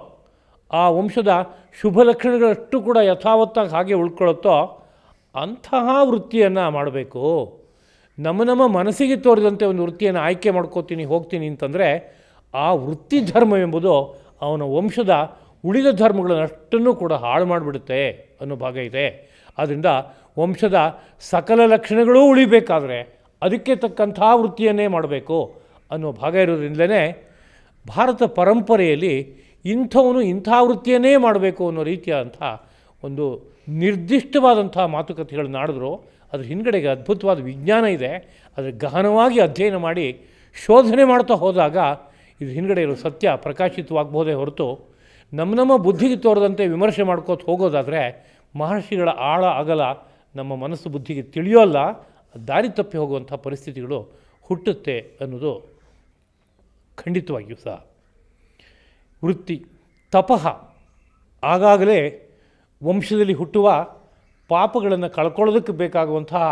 ಆ ವಂಶದ ಶುಭ ಲಕ್ಷಣಗಳಷ್ಟು ಕೂಡ ಯಥಾವತ್ತಾಗಿ ಹಾಗೆ ಉಳ್ಕೊಳ್ಳುತ್ತೋ ಅಂತಹ ವೃತ್ತಿಯನ್ನು ಮಾಡಬೇಕು. ನಮ್ಮ ಮನಸ್ಸಿಗೆ ತೋರಿದಂತೆ ಒಂದು ವೃತ್ತಿಯನ್ನು ಆಯ್ಕೆ ಮಾಡ್ಕೋತೀನಿ ಹೋಗ್ತೀನಿ ಅಂತಂದರೆ ಆ ವೃತ್ತಿ ಧರ್ಮವೆಂಬುದು ಅವನ ವಂಶದ ಉಳಿದ ಧರ್ಮಗಳನ್ನಷ್ಟನ್ನು ಕೂಡ ಹಾಳು ಮಾಡಿಬಿಡುತ್ತೆ ಅನ್ನೋ ಭಾಗ ಇದೆ. ಆದ್ದರಿಂದ ವಂಶದ ಸಕಲ ಲಕ್ಷಣಗಳೂ ಉಳಿಬೇಕಾದ್ರೆ ಅದಕ್ಕೆ ತಕ್ಕಂಥ ವೃತ್ತಿಯನ್ನೇ ಮಾಡಬೇಕು ಅನ್ನೋ ಭಾಗ ಇರೋದ್ರಿಂದಲೇ ಭಾರತ ಪರಂಪರೆಯಲ್ಲಿ ಇಂಥವನು ಇಂಥ ವೃತ್ತಿಯನ್ನೇ ಮಾಡಬೇಕು ಅನ್ನೋ ರೀತಿಯಾದಂಥ ಒಂದು ನಿರ್ದಿಷ್ಟವಾದಂಥ ಮಾತುಕತೆಗಳನ್ನ ಆಡಿದ್ರು. ಅದ್ರ ಹಿಂದ್ಗಡೆಗೆ ಅದ್ಭುತವಾದ ವಿಜ್ಞಾನ ಇದೆ. ಅದರ ಗಹನವಾಗಿ ಅಧ್ಯಯನ ಮಾಡಿ ಶೋಧನೆ ಮಾಡ್ತಾ ಹೋದಾಗ ಇದು ಹಿಂದ್ಗಡೆ ಇರೋ ಸತ್ಯ ಪ್ರಕಾಶಿತವಾಗಬಹುದೇ ಹೊರತು ನಮ್ಮ ಬುದ್ಧಿಗೆ ತೋರದಂತೆ ವಿಮರ್ಶೆ ಮಾಡ್ಕೋತ ಹೋಗೋದಾದರೆ ಮಹರ್ಷಿಗಳ ಆಳ ಅಗಲ ನಮ್ಮ ಮನಸ್ಸು ಬುದ್ಧಿಗೆ ತಿಳಿಯೋಲ್ಲ, ದಾರಿ ತಪ್ಪಿ ಹೋಗುವಂಥ ಪರಿಸ್ಥಿತಿಗಳು ಹುಟ್ಟುತ್ತೆ ಅನ್ನೋದು ಖಂಡಿತವಾಗಿಯೂ ಸಹ. ವೃತ್ತಿ ತಪಃ ಆಗಾಗಲೇ ವಂಶದಲ್ಲಿ ಹುಟ್ಟುವ ಪಾಪಗಳನ್ನು ಕಳ್ಕೊಳ್ಳೋದಕ್ಕೆ ಬೇಕಾಗುವಂತಹ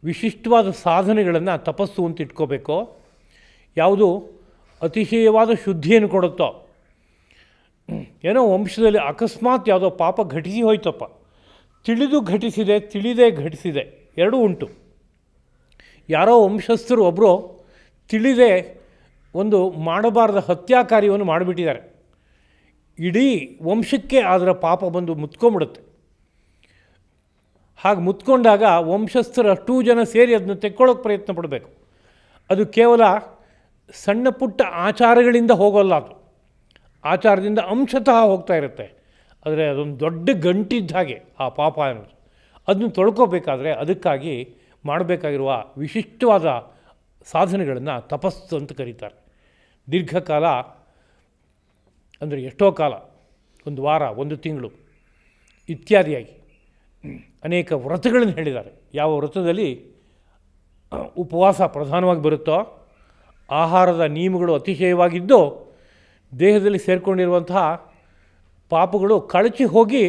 ವಿಶಿಷ್ಟವಾದ ಸಾಧನೆಗಳನ್ನು ತಪಸ್ಸು ಅಂತ ಇಟ್ಕೋಬೇಕು. ಯಾವುದು ಅತಿಶಯವಾದ ಶುದ್ಧಿಯನ್ನು ಕೊಡುತ್ತೋ, ಏನೋ ವಂಶದಲ್ಲಿ ಅಕಸ್ಮಾತ್ ಯಾವುದೋ ಪಾಪ ಘಟಿಸಿ ಹೋಯ್ತಪ್ಪ, ತಿಳಿದು ಘಟಿಸಿದೆ ತಿಳಿದೇ ಘಟಿಸಿದೆ ಎರಡೂ ಉಂಟು. ಯಾರೋ ವಂಶಸ್ಥರು ಒಬ್ಬರು ತಿಳಿದೇ ಒಂದು ಮಾಡಬಾರದ ಹತ್ಯಾಕಾರ್ಯವನ್ನು ಮಾಡಿಬಿಟ್ಟಿದ್ದಾರೆ, ಇಡೀ ವಂಶಕ್ಕೆ ಅದರ ಪಾಪ ಬಂದು ಮುತ್ಕೊಂಡ್ಬಿಡುತ್ತೆ. ಹಾಗೆ ಮುತ್ಕೊಂಡಾಗ ವಂಶಸ್ಥರು ಅಷ್ಟೂ ಜನ ಸೇರಿ ಅದನ್ನು ತೆಕ್ಕೊಳ್ಳೋಕೆ ಪ್ರಯತ್ನ ಪಡಬೇಕು. ಅದು ಕೇವಲ ಸಣ್ಣ ಪುಟ್ಟ ಆಚಾರಗಳಿಂದ ಹೋಗೋಲ್ಲ, ಅದು ಆಚಾರದಿಂದ ಅಂಶತಃ ಹೋಗ್ತಾ ಇರುತ್ತೆ. ಆದರೆ ಅದೊಂದು ದೊಡ್ಡ ಗಂಟಿದ್ದ ಹಾಗೆ ಆ ಪಾಪ ಅನ್ನೋದು. ಅದನ್ನು ತೊಳ್ಕೋಬೇಕಾದ್ರೆ ಅದಕ್ಕಾಗಿ ಮಾಡಬೇಕಾಗಿರುವ ವಿಶಿಷ್ಟವಾದ ಸಾಧನೆಗಳನ್ನು ತಪಸ್ಸು ಅಂತ ಕರೀತಾರೆ. ದೀರ್ಘಕಾಲ ಅಂದರೆ ಎಷ್ಟೋ ಕಾಲ, ಒಂದು ವಾರ, ಒಂದು ತಿಂಗಳು ಇತ್ಯಾದಿಯಾಗಿ ಅನೇಕ ವ್ರತಗಳನ್ನು ಹೇಳಿದ್ದಾರೆ. ಯಾವ ವ್ರತದಲ್ಲಿ ಉಪವಾಸ ಪ್ರಧಾನವಾಗಿ ಬರುತ್ತೋ, ಆಹಾರದ ನಿಯಮಗಳು ಅತಿಶಯವಾಗಿದ್ದು ದೇಹದಲ್ಲಿ ಸೇರಿಕೊಂಡಿರುವಂತಹ ಪಾಪಗಳು ಕಳಚಿ ಹೋಗಿ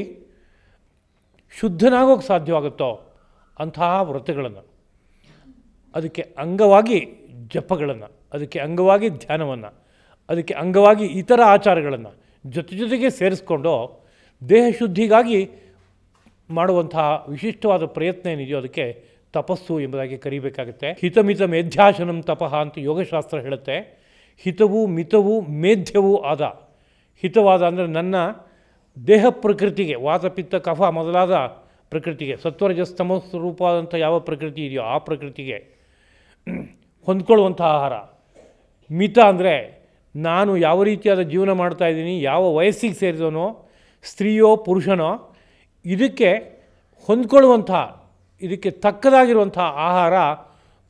ಶುದ್ಧನಾಗೋಕ್ಕೆ ಸಾಧ್ಯವಾಗುತ್ತೋ ಅಂತಹ ವ್ರತಗಳನ್ನು, ಅದಕ್ಕೆ ಅಂಗವಾಗಿ ಜಪಗಳನ್ನು, ಅದಕ್ಕೆ ಅಂಗವಾಗಿ ಧ್ಯಾನವನ್ನು, ಅದಕ್ಕೆ ಅಂಗವಾಗಿ ಇತರ ಆಚಾರಗಳನ್ನು ಜೊತೆಗೆ ಸೇರಿಸ್ಕೊಂಡು ದೇಹ ಶುದ್ಧಿಗಾಗಿ ಮಾಡುವಂತಹ ವಿಶಿಷ್ಟವಾದ ಪ್ರಯತ್ನ ಏನಿದೆಯೋ ಅದಕ್ಕೆ ತಪಸ್ಸು ಎಂಬುದಾಗಿ ಕರೀಬೇಕಾಗುತ್ತೆ. ಹಿತಮಿತ ಮೇಧ್ಯಾಶನಂ ತಪಃ ಅಂತ ಯೋಗಶಾಸ್ತ್ರ ಹೇಳುತ್ತೆ. ಹಿತವೂ ಮಿತವೂ ಮೇಧ್ಯವೂ ಆದ, ಹಿತವಾದ ಅಂದರೆ ನನ್ನ ದೇಹ ಪ್ರಕೃತಿಗೆ, ವಾತ ಪಿತ್ತ ಕಫ ಮೊದಲಾದ ಪ್ರಕೃತಿಗೆ, ಸತ್ವರಜಸ್ತಮ ಸ್ವರೂಪವಾದಂಥ ಯಾವ ಪ್ರಕೃತಿ ಇದೆಯೋ ಆ ಪ್ರಕೃತಿಗೆ ಹೊಂದ್ಕೊಳ್ಳುವಂಥ ಆಹಾರ. ಮಿತ ಅಂದರೆ ನಾನು ಯಾವ ರೀತಿಯಾದ ಜೀವನ ಮಾಡ್ತಾಯಿದ್ದೀನಿ, ಯಾವ ವಯಸ್ಸಿಗೆ ಸೇರಿದವನೋ, ಸ್ತ್ರೀಯೋ ಪುರುಷನೋ, ಇದಕ್ಕೆ ಹೊಂದ್ಕೊಳ್ಳುವಂಥ, ಇದಕ್ಕೆ ತಕ್ಕದಾಗಿರುವಂಥ ಆಹಾರ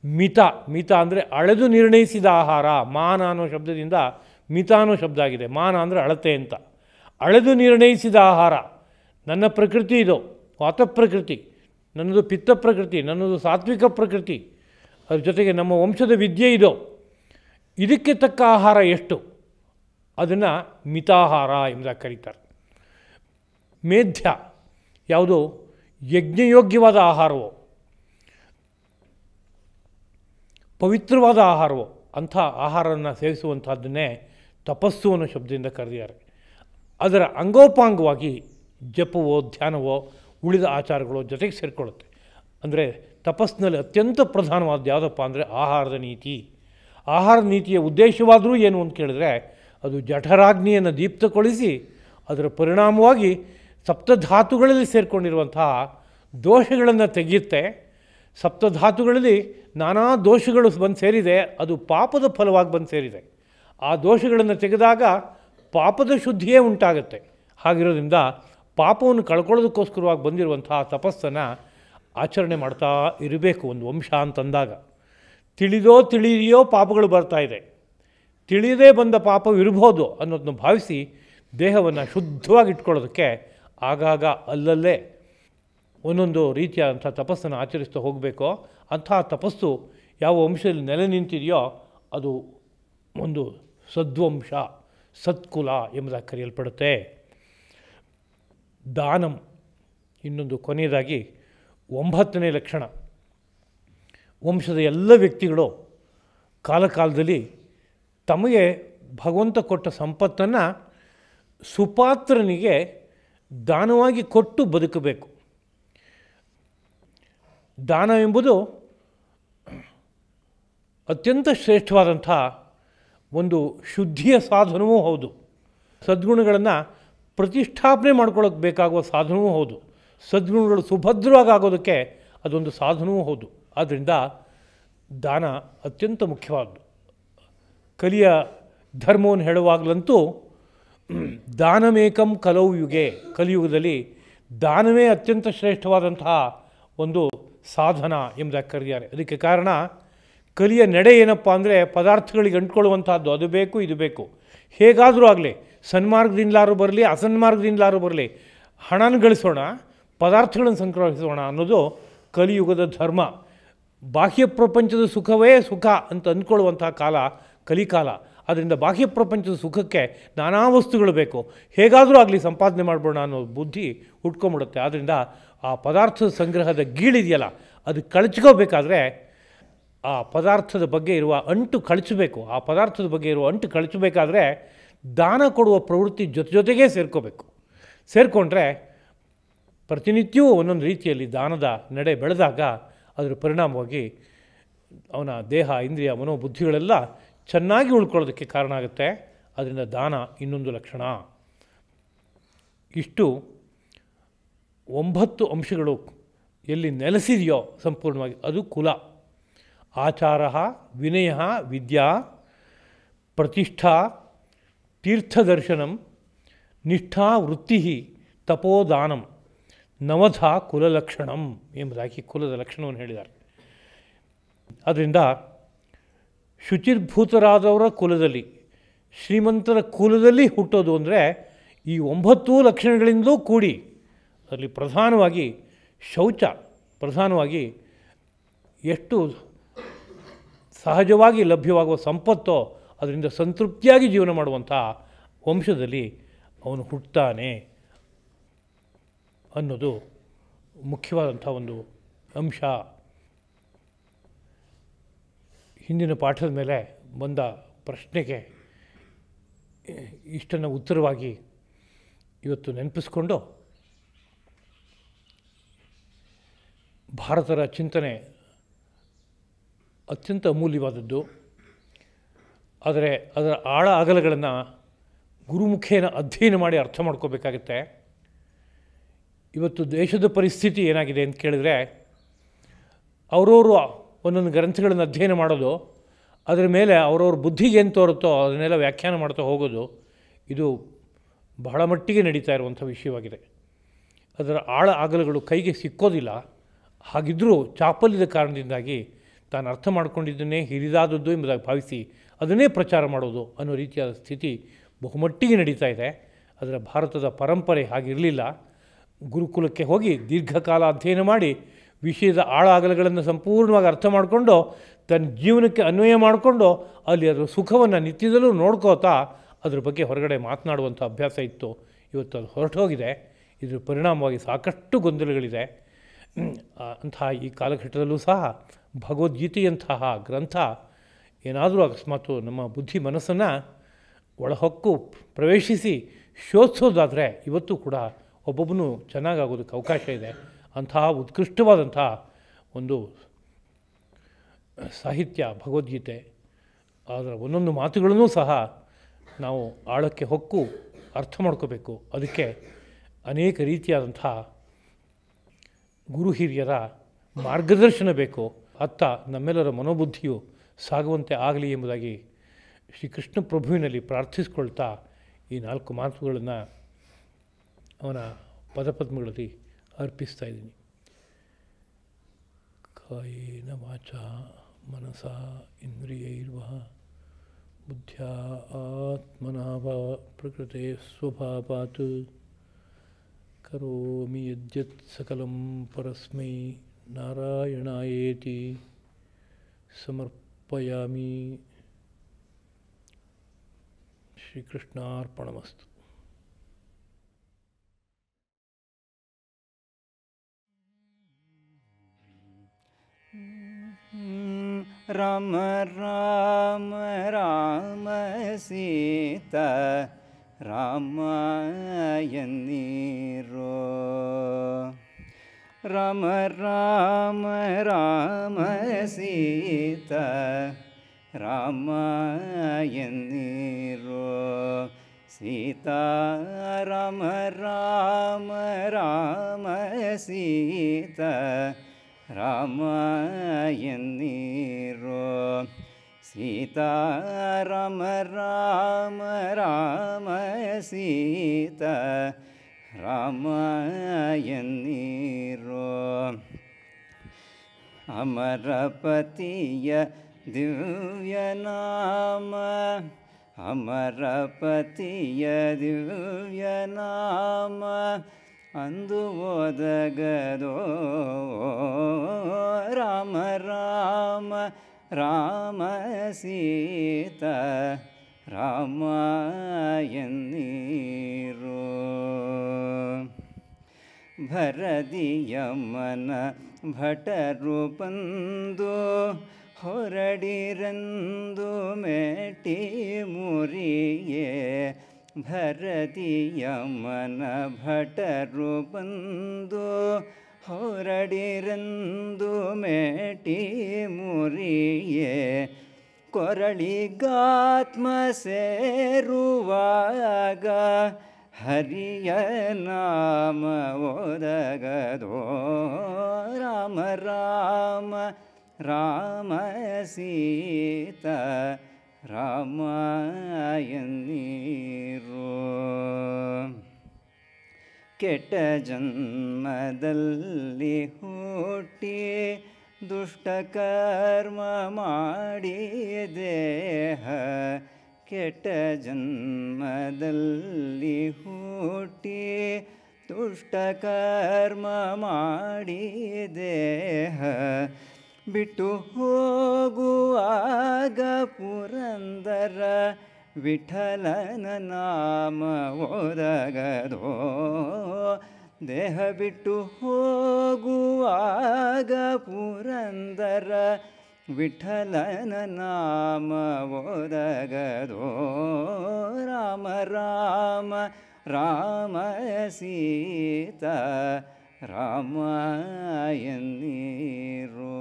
ಮಿತ. ಮಿತ ಅಂದರೆ ಅಳೆದು ನಿರ್ಣಯಿಸಿದ ಆಹಾರ. ಮಾನ ಅನ್ನೋ ಶಬ್ದದಿಂದ ಮಿತ ಅನ್ನೋ ಶಬ್ದ ಆಗಿದೆ. ಮಾನ ಅಂದರೆ ಅಳತೆ ಅಂತ. ಅಳೆದು ನಿರ್ಣಯಿಸಿದ ಆಹಾರ. ನನ್ನ ಪ್ರಕೃತಿ ಇದು ವಾತ ಪ್ರಕೃತಿ, ನನ್ನದು ಪಿತ್ತ ಪ್ರಕೃತಿ, ನನ್ನದು ಸಾತ್ವಿಕ ಪ್ರಕೃತಿ, ಅದ್ರ ಜೊತೆಗೆ ನಮ್ಮ ವಂಶದ ವಿದ್ಯೆ ಇದು. ಇದಕ್ಕೆ ತಕ್ಕ ಆಹಾರ ಎಷ್ಟು, ಅದನ್ನು ಮಿತಾಹಾರ ಎಂಬುದಾಗಿ ಕರೀತಾರೆ. ಮೇಧ್ಯ ಯಾವುದು ಯಜ್ಞಯೋಗ್ಯವಾದ ಆಹಾರವೋ, ಪವಿತ್ರವಾದ ಆಹಾರವೋ ಅಂಥ ಆಹಾರವನ್ನು ಸೇವಿಸುವಂಥದ್ದನ್ನೇ ತಪಸ್ಸು ಅನ್ನೋ ಶಬ್ದದಿಂದ ಕರೆದಿದ್ದಾರೆ. ಅದರ ಅಂಗೋಪಾಂಗವಾಗಿ ಜಪವೋ ಧ್ಯಾನವೋ ಉಳಿದ ಆಚಾರಗಳು ಜೊತೆಗೆ ಸೇರಿಕೊಳ್ಳುತ್ತೆ. ಅಂದರೆ ತಪಸ್ಸಿನಲ್ಲಿ ಅತ್ಯಂತ ಪ್ರಧಾನವಾದ ಯಾವುದಪ್ಪ ಅಂದರೆ ಆಹಾರದ ನೀತಿ. ಆಹಾರದ ನೀತಿಯ ಉದ್ದೇಶವಾದರೂ ಏನು ಅಂತ ಕೇಳಿದ್ರೆ, ಅದು ಜಠರಾಗ್ನಿಯನ್ನು ದೀಪ್ತಗೊಳಿಸಿ ಅದರ ಪರಿಣಾಮವಾಗಿ ಸಪ್ತಧಾತುಗಳಲ್ಲಿ ಸೇರಿಕೊಂಡಿರುವಂತಹ ದೋಷಗಳನ್ನು ತೆಗೆಯುತ್ತೆ. ಸಪ್ತಧಾತುಗಳಲ್ಲಿ ನಾನಾ ದೋಷಗಳು ಬಂದು ಸೇರಿದೆ, ಅದು ಪಾಪದ ಫಲವಾಗಿ ಬಂದು ಸೇರಿದೆ. ಆ ದೋಷಗಳನ್ನು ತೆಗೆದಾಗ ಪಾಪದ ಶುದ್ಧಿಯೇ ಉಂಟಾಗುತ್ತೆ. ಹಾಗಿರೋದ್ರಿಂದ ಪಾಪವನ್ನು ಕಳ್ಕೊಳ್ಳೋದಕ್ಕೋಸ್ಕರವಾಗಿ ಬಂದಿರುವಂತಹ ತಪಸ್ಸನ್ನು ಆಚರಣೆ ಮಾಡ್ತಾ ಇರಬೇಕು ಒಂದು ವಂಶ ಅಂತಂದಾಗ. ತಿಳಿದೋ ತಿಳಿದೆಯೋ ಪಾಪಗಳು ಬರ್ತಾಯಿದೆ, ತಿಳಿಯದೇ ಬಂದ ಪಾಪವಿರ್ಬೋದು ಅನ್ನೋದನ್ನು ಭಾವಿಸಿ ದೇಹವನ್ನು ಶುದ್ಧವಾಗಿ ಇಟ್ಕೊಳ್ಳೋದಕ್ಕೆ ಆಗಾಗ ಅಲ್ಲಲ್ಲೇ ಒಂದೊಂದು ರೀತಿಯಾದಂಥ ತಪಸ್ಸನ್ನು ಆಚರಿಸ್ತಾ ಹೋಗಬೇಕೋ ಅಂಥ ತಪಸ್ಸು ಯಾವ ವಂಶದಲ್ಲಿ ನೆಲೆ ನಿಂತಿದೆಯೋ ಅದು ಒಂದು ಸದ್ವಂಶ, ಸತ್ಕುಲ ಎಂಬುದಾಗಿ ಕರೆಯಲ್ಪಡುತ್ತೆ. ದಾನಂ ಇನ್ನೊಂದು ಕೊನೆಯದಾಗಿ 9ನೇ ಲಕ್ಷಣ. ವಂಶದ ಎಲ್ಲ ವ್ಯಕ್ತಿಗಳು ಕಾಲಕಾಲದಲ್ಲಿ ತಮಗೆ ಭಗವಂತ ಕೊಟ್ಟ ಸಂಪತ್ತನ್ನು ಸುಪಾತ್ರನಿಗೆ ದಾನವಾಗಿ ಕೊಟ್ಟು ಬದುಕಬೇಕು. ದಾನ ಎಂಬುದು ಅತ್ಯಂತ ಶ್ರೇಷ್ಠವಾದಂಥ ಒಂದು ಶುದ್ಧಿಯ ಸಾಧನವೂ ಹೌದು. ಸದ್ಗುಣಗಳನ್ನು ಪ್ರತಿಷ್ಠಾಪನೆ ಮಾಡ್ಕೊಳ್ಳೋಕೆ ಬೇಕಾಗುವ ಸಾಧನವೂ ಹೌದು. ಸದ್ಗುಣಗಳು ಸುಭದ್ರವಾಗಿ ಆಗೋದಕ್ಕೆ ಅದೊಂದು ಸಾಧನವೂ ಹೌದು. ಆದ್ದರಿಂದ ದಾನ ಅತ್ಯಂತ ಮುಖ್ಯವಾದ್ದು. ಕಲಿಯ ಧರ್ಮವನ್ನು ಹೇಳುವಾಗಲಂತೂ ದಾನಮೇಕಂ ಕಲೌ ಯುಗೆ, ಕಲಿಯುಗದಲ್ಲಿ ದಾನವೇ ಅತ್ಯಂತ ಶ್ರೇಷ್ಠವಾದಂತಹ ಒಂದು ಸಾಧನ ಎಂಬುದಾಗಿ ಕರೆದಿದ್ದಾರೆ. ಅದಕ್ಕೆ ಕಾರಣ ಕಲಿಯ ನಡೆ ಏನಪ್ಪ ಅಂದರೆ ಪದಾರ್ಥಗಳಿಗೆ ಅಂಟ್ಕೊಳ್ಳುವಂಥದ್ದು, ಅದು ಬೇಕು ಇದು ಬೇಕು. ಹೇಗಾದರೂ ಆಗಲಿ ಸನ್ಮಾರ್ಗದಿಂದಲಾರು ಬರಲಿ ಅಸನ್ಮಾರ್ಗದಿಂದಲಾರು ಬರಲಿ ಹಣನ ಗಳಿಸೋಣ, ಪದಾರ್ಥಗಳನ್ನು ಸಂಗ್ರಹಿಸೋಣ ಅನ್ನೋದು ಕಲಿಯುಗದ ಧರ್ಮ. ಬಾಹ್ಯ ಪ್ರಪಂಚದ ಸುಖವೇ ಸುಖ ಅಂತ ಅಂದ್ಕೊಳ್ಳುವಂಥ ಕಾಲ ಕಲಿಕಾಲ. ಆದ್ದರಿಂದ ಬಾಹ್ಯ ಪ್ರಪಂಚದ ಸುಖಕ್ಕೆ ನಾನಾ ವಸ್ತುಗಳು ಬೇಕು, ಹೇಗಾದರೂ ಆಗಲಿ ಸಂಪಾದನೆ ಮಾಡ್ಬೋಣ ಅನ್ನೋ ಬುದ್ಧಿ ಹುಟ್ಕೊಂಬಿಡುತ್ತೆ. ಆದ್ದರಿಂದ ಆ ಪದಾರ್ಥದ ಸಂಗ್ರಹದ ಗೀಳಿದೆಯಲ್ಲ ಅದು ಕಳಚ್ಕೋಬೇಕಾದ್ರೆ ಆ ಪದಾರ್ಥದ ಬಗ್ಗೆ ಇರುವ ಅಂಟು ಕಳಚಬೇಕು. ಆ ಪದಾರ್ಥದ ಬಗ್ಗೆ ಇರುವ ಅಂಟು ಕಳಚಬೇಕಾದ್ರೆ ದಾನ ಕೊಡುವ ಪ್ರವೃತ್ತಿ ಜೊತೆಗೆ ಸೇರ್ಕೋಬೇಕು. ಸೇರಿಕೊಂಡ್ರೆ ಪ್ರತಿನಿತ್ಯವೂ ಒಂದೊಂದು ರೀತಿಯಲ್ಲಿ ದಾನದ ನಡೆ ಬೆಳೆದಾಗ ಅದರ ಪರಿಣಾಮವಾಗಿ ಅವನ ದೇಹ, ಇಂದ್ರಿಯ, ಮನೋಬುದ್ಧಿಗಳೆಲ್ಲ ಚೆನ್ನಾಗಿ ಉಳ್ಕೊಳ್ಳೋದಕ್ಕೆ ಕಾರಣ ಆಗುತ್ತೆ. ಅದರಿಂದ ದಾನ ಇನ್ನೊಂದು ಲಕ್ಷಣ. ಇಷ್ಟು 9 ಅಂಶಗಳು ಎಲ್ಲಿ ನೆಲೆಸಿದೆಯೋ ಸಂಪೂರ್ಣವಾಗಿ ಅದು ಕುಲ. ಆಚಾರ, ವಿನಯ, ವಿದ್ಯಾ, ಪ್ರತಿಷ್ಠಾ, ತೀರ್ಥದರ್ಶನಂ, ನಿಷ್ಠಾ, ವೃತ್ತಿ, ತಪೋದಾನಂ, ನವಧ ಕುಲಲಕ್ಷಣಂ ಎಂಬುದಾಗಿ ಕುಲದ ಲಕ್ಷಣವನ್ನು ಹೇಳಿದ್ದಾರೆ. ಆದ್ದರಿಂದ ಶುಚಿರ್ಭೂತರಾದವರ ಕುಲದಲ್ಲಿ, ಶ್ರೀಮಂತರ ಕುಲದಲ್ಲಿ ಹುಟ್ಟೋದು ಅಂದರೆ ಈ 9 ಲಕ್ಷಣಗಳಿಂದಲೂ ಕೂಡಿ ಅದರಲ್ಲಿ ಪ್ರಧಾನವಾಗಿ ಶೌಚ, ಪ್ರಧಾನವಾಗಿ ಎಷ್ಟು ಸಹಜವಾಗಿ ಲಭ್ಯವಾಗುವ ಸಂಪತ್ತೋ ಅದರಿಂದ ಸಂತೃಪ್ತಿಯಾಗಿ ಜೀವನ ಮಾಡುವಂಥ ವಂಶದಲ್ಲಿ ಅವನು ಹುಟ್ಟುತ್ತಾನೆ ಅನ್ನೋದು ಮುಖ್ಯವಾದಂಥ ಒಂದು ಅಂಶ. ಹಿಂದಿನ ಪಾಠದ ಮೇಲೆ ಬಂದ ಪ್ರಶ್ನೆಗೆ ಇಷ್ಟನ್ನು ಉತ್ತರವಾಗಿ ಇವತ್ತು ನೆನಪಿಸ್ಕೊಂಡು ಭಾರತದ ಚಿಂತನೆ ಅತ್ಯಂತ ಅಮೂಲ್ಯವಾದದ್ದು. ಆದರೆ ಅದರ ಆಳ ಅಗಲಗಳನ್ನು ಗುರುಮುಖೇನ ಅಧ್ಯಯನ ಮಾಡಿ ಅರ್ಥ ಮಾಡ್ಕೋಬೇಕಾಗತ್ತೆ. ಇವತ್ತು ದೇಶದ ಪರಿಸ್ಥಿತಿ ಏನಾಗಿದೆ ಅಂತ ಕೇಳಿದರೆ ಅವರವರು ಒಂದೊಂದು ಗ್ರಂಥಗಳನ್ನು ಅಧ್ಯಯನ ಮಾಡೋದು, ಅದರ ಮೇಲೆ ಅವರವ್ರ ಬುದ್ಧಿಗೆ ಏನು ತೋರುತ್ತೋ ಅದನ್ನೆಲ್ಲ ವ್ಯಾಖ್ಯಾನ ಮಾಡ್ತಾ ಹೋಗೋದು, ಇದು ಬಹಳ ಮಟ್ಟಿಗೆ ನಡೀತಾ ಇರುವಂಥ ವಿಷಯವಾಗಿದೆ. ಅದರ ಆಳ ಅಗಲಗಳು ಕೈಗೆ ಸಿಕ್ಕೋದಿಲ್ಲ. ಹಾಗಿದ್ದರೂ ಚಾಪಲ್ಯದ ಕಾರಣದಿಂದಾಗಿ ತಾನು ಅರ್ಥ ಮಾಡ್ಕೊಂಡಿದ್ದನ್ನೇ ಹಿರಿದಾದದ್ದು ಎಂಬುದಾಗಿ ಭಾವಿಸಿ ಅದನ್ನೇ ಪ್ರಚಾರ ಮಾಡೋದು ಅನ್ನೋ ರೀತಿಯಾದ ಸ್ಥಿತಿ ಬಹುಮಟ್ಟಿಗೆ ನಡೀತಾ ಇದೆ. ಅದರ ಭಾರತದ ಪರಂಪರೆ ಹಾಗಿರಲಿಲ್ಲ. ಗುರುಕುಲಕ್ಕೆ ಹೋಗಿ ದೀರ್ಘಕಾಲ ಅಧ್ಯಯನ ಮಾಡಿ ವಿಷಯದ ಆಳ ಅಗಲಗಳನ್ನು ಸಂಪೂರ್ಣವಾಗಿ ಅರ್ಥ ಮಾಡಿಕೊಂಡು ತನ್ನ ಜೀವನಕ್ಕೆ ಅನ್ವಯ ಮಾಡಿಕೊಂಡು ಅಲ್ಲಿ ಅದರ ಸುಖವನ್ನು ನಿತ್ಯದಲ್ಲೂ ನೋಡ್ಕೋತಾ ಅದ್ರ ಬಗ್ಗೆ ಹೊರಗಡೆ ಮಾತನಾಡುವಂಥ ಅಭ್ಯಾಸ ಇತ್ತು. ಇವತ್ತು ಅದು ಹೊರಟೋಗಿದೆ. ಇದರ ಪರಿಣಾಮವಾಗಿ ಸಾಕಷ್ಟು ಗೊಂದಲಗಳಿದೆ. ಅಂತಹ ಈ ಕಾಲಘಟ್ಟದಲ್ಲೂ ಸಹ ಭಗವದ್ಗೀತೆಯಂತಹ ಗ್ರಂಥ ಏನಾದರೂ ಅಕಸ್ಮಾತ್ ನಮ್ಮ ಬುದ್ಧಿ ಮನಸ್ಸನ್ನು ಒಳಹೊಕ್ಕು ಪ್ರವೇಶಿಸಿ ಶೋಧಿಸೋದಾದರೆ ಇವತ್ತು ಕೂಡ ಒಬ್ಬೊಬ್ಬನು ಚೆನ್ನಾಗಾಗೋದಕ್ಕೆ ಅವಕಾಶ ಇದೆ. ಅಂತಹ ಉತ್ಕೃಷ್ಟವಾದಂಥ ಒಂದು ಸಾಹಿತ್ಯ ಭಗವದ್ಗೀತೆ. ಅದರ ಒಂದೊಂದು ಮಾತುಗಳನ್ನೂ ಸಹ ನಾವು ಆಳಕ್ಕೆ ಹೊಕ್ಕು ಅರ್ಥ ಮಾಡ್ಕೋಬೇಕು. ಅದಕ್ಕೆ ಅನೇಕ ರೀತಿಯಾದಂಥ ಗುರು ಹಿರಿಯರ ಮಾರ್ಗದರ್ಶನ ಬೇಕು. ಅತ್ತ ನಮ್ಮೆಲ್ಲರ ಮನೋಬುದ್ಧಿಯು ಸಾಗುವಂತೆ ಆಗಲಿ ಎಂಬುದಾಗಿ ಶ್ರೀಕೃಷ್ಣ ಪ್ರಭುವಿನಲ್ಲಿ ಪ್ರಾರ್ಥಿಸ್ಕೊಳ್ತಾ ಈ 4 ಮಾತುಗಳನ್ನು ಅವನ ಪದಪದ್ಮಗಳಲ್ಲಿ ಅರ್ಪಿಸ್ತಾ ಇದ್ದೀನಿ. ಕಾಯೇನ ವಾಚಾ ಮನಸಾ ಇಂದ್ರಿಯೈರ್ವಾ ಬುದ್ಧ್ಯಾ ಆತ್ಮನಾ ವಾ ಪ್ರಕೃತೆ ಸ್ವಭಾವಾತ್ ಕರೋಮಿ ಯದ್ಯತ್ ಸಕಲಂ ಪರಸ್ಮೈ ನಾರಾಯಣಾಯೇತಿ ಸಮರ್ಪಯಾಮಿ. ಶ್ರೀಕೃಷ್ಣಾರ್ಪಣಮಸ್ತು. ರಾಮ ರಾಮ ರಾಮ ಸೀತಾ ರಾಮ ಎನ್ನೀರೋ. ರಾಮ ರಾಮ ರಾಮ ಸೀತಾ ರಾಮ ಎನ್ನೀರೋ. ಸೀತಾ ರಾಮ ರಾಮ ರಾಮ ಸೀತಾ ರಾಮ ಎನ್ನೀರೋ. ಸೀತಾ ರಾಮ ರಾಮ ರಾಮ ಸೀತಾ ರಾಮ ಎನ್ನೀರೋ. ಅಮರಪತಿಯ ದಿವ್ಯನಾಮ ಅಮರಪತಿಯ ದಿವ್ಯನಾಮ ಅಂದು ಓದಗದೋ. ರಾಮ ರಾಮ ರಾಮ ಸೀತಾ ರಾಮ ಎನ್ನೀರೋ. ಭರದಿಯಮ್ಮನ ಭಟರು ಬಂದು ಹೊರಡಿರೆಂದು ಮೇಟಿ ಮುರಿಯೇ. ಭರದಿಯಮ್ಮನ ಭಟರು ಬಂದು ಹೊರಡಿರೆಂದು ಮೇಟಿ ಮುರಿಯೇ. ಕೊರಳಿಗಾತ್ಮ ಸೇರುವಾಗ ಹರಿಯ ನಾಮ ಓದಗದೋ. ರಾಮ ರಾಮ ರಾಮ ಸೀತಾ ರಾಮ ಎನ್ನೀರೋ. ಕೆಟ್ಟ ಜನ್ಮದಲ್ಲಿ ಹುಟ್ಟಿ ದುಷ್ಟಕರ್ಮ ಮಾಡಿ ದೇಹ. ಕೆಟ್ಟ ಜನ್ಮದಲ್ಲಿ ಹುಟ್ಟಿ ದುಷ್ಟಕರ್ಮ ಮಾಡಿ ದೇಹ. ಬಿಟ್ಟು ಹೋಗುವಾಗ ಪುರಂದರ ವಿಠಲನ ನಾಮ ಓದಗದೋ. ದೇಹ ಬಿಟ್ಟು ಹೋಗುವಾಗ ಪುರಂದರ ವಿಠಲನ ನಾಮ ಓದಗದೋ. ರಾಮ ರಾಮ ರಾಮ ಸೀತಾ ರಾಮ ಎನ್ನೀರೋ.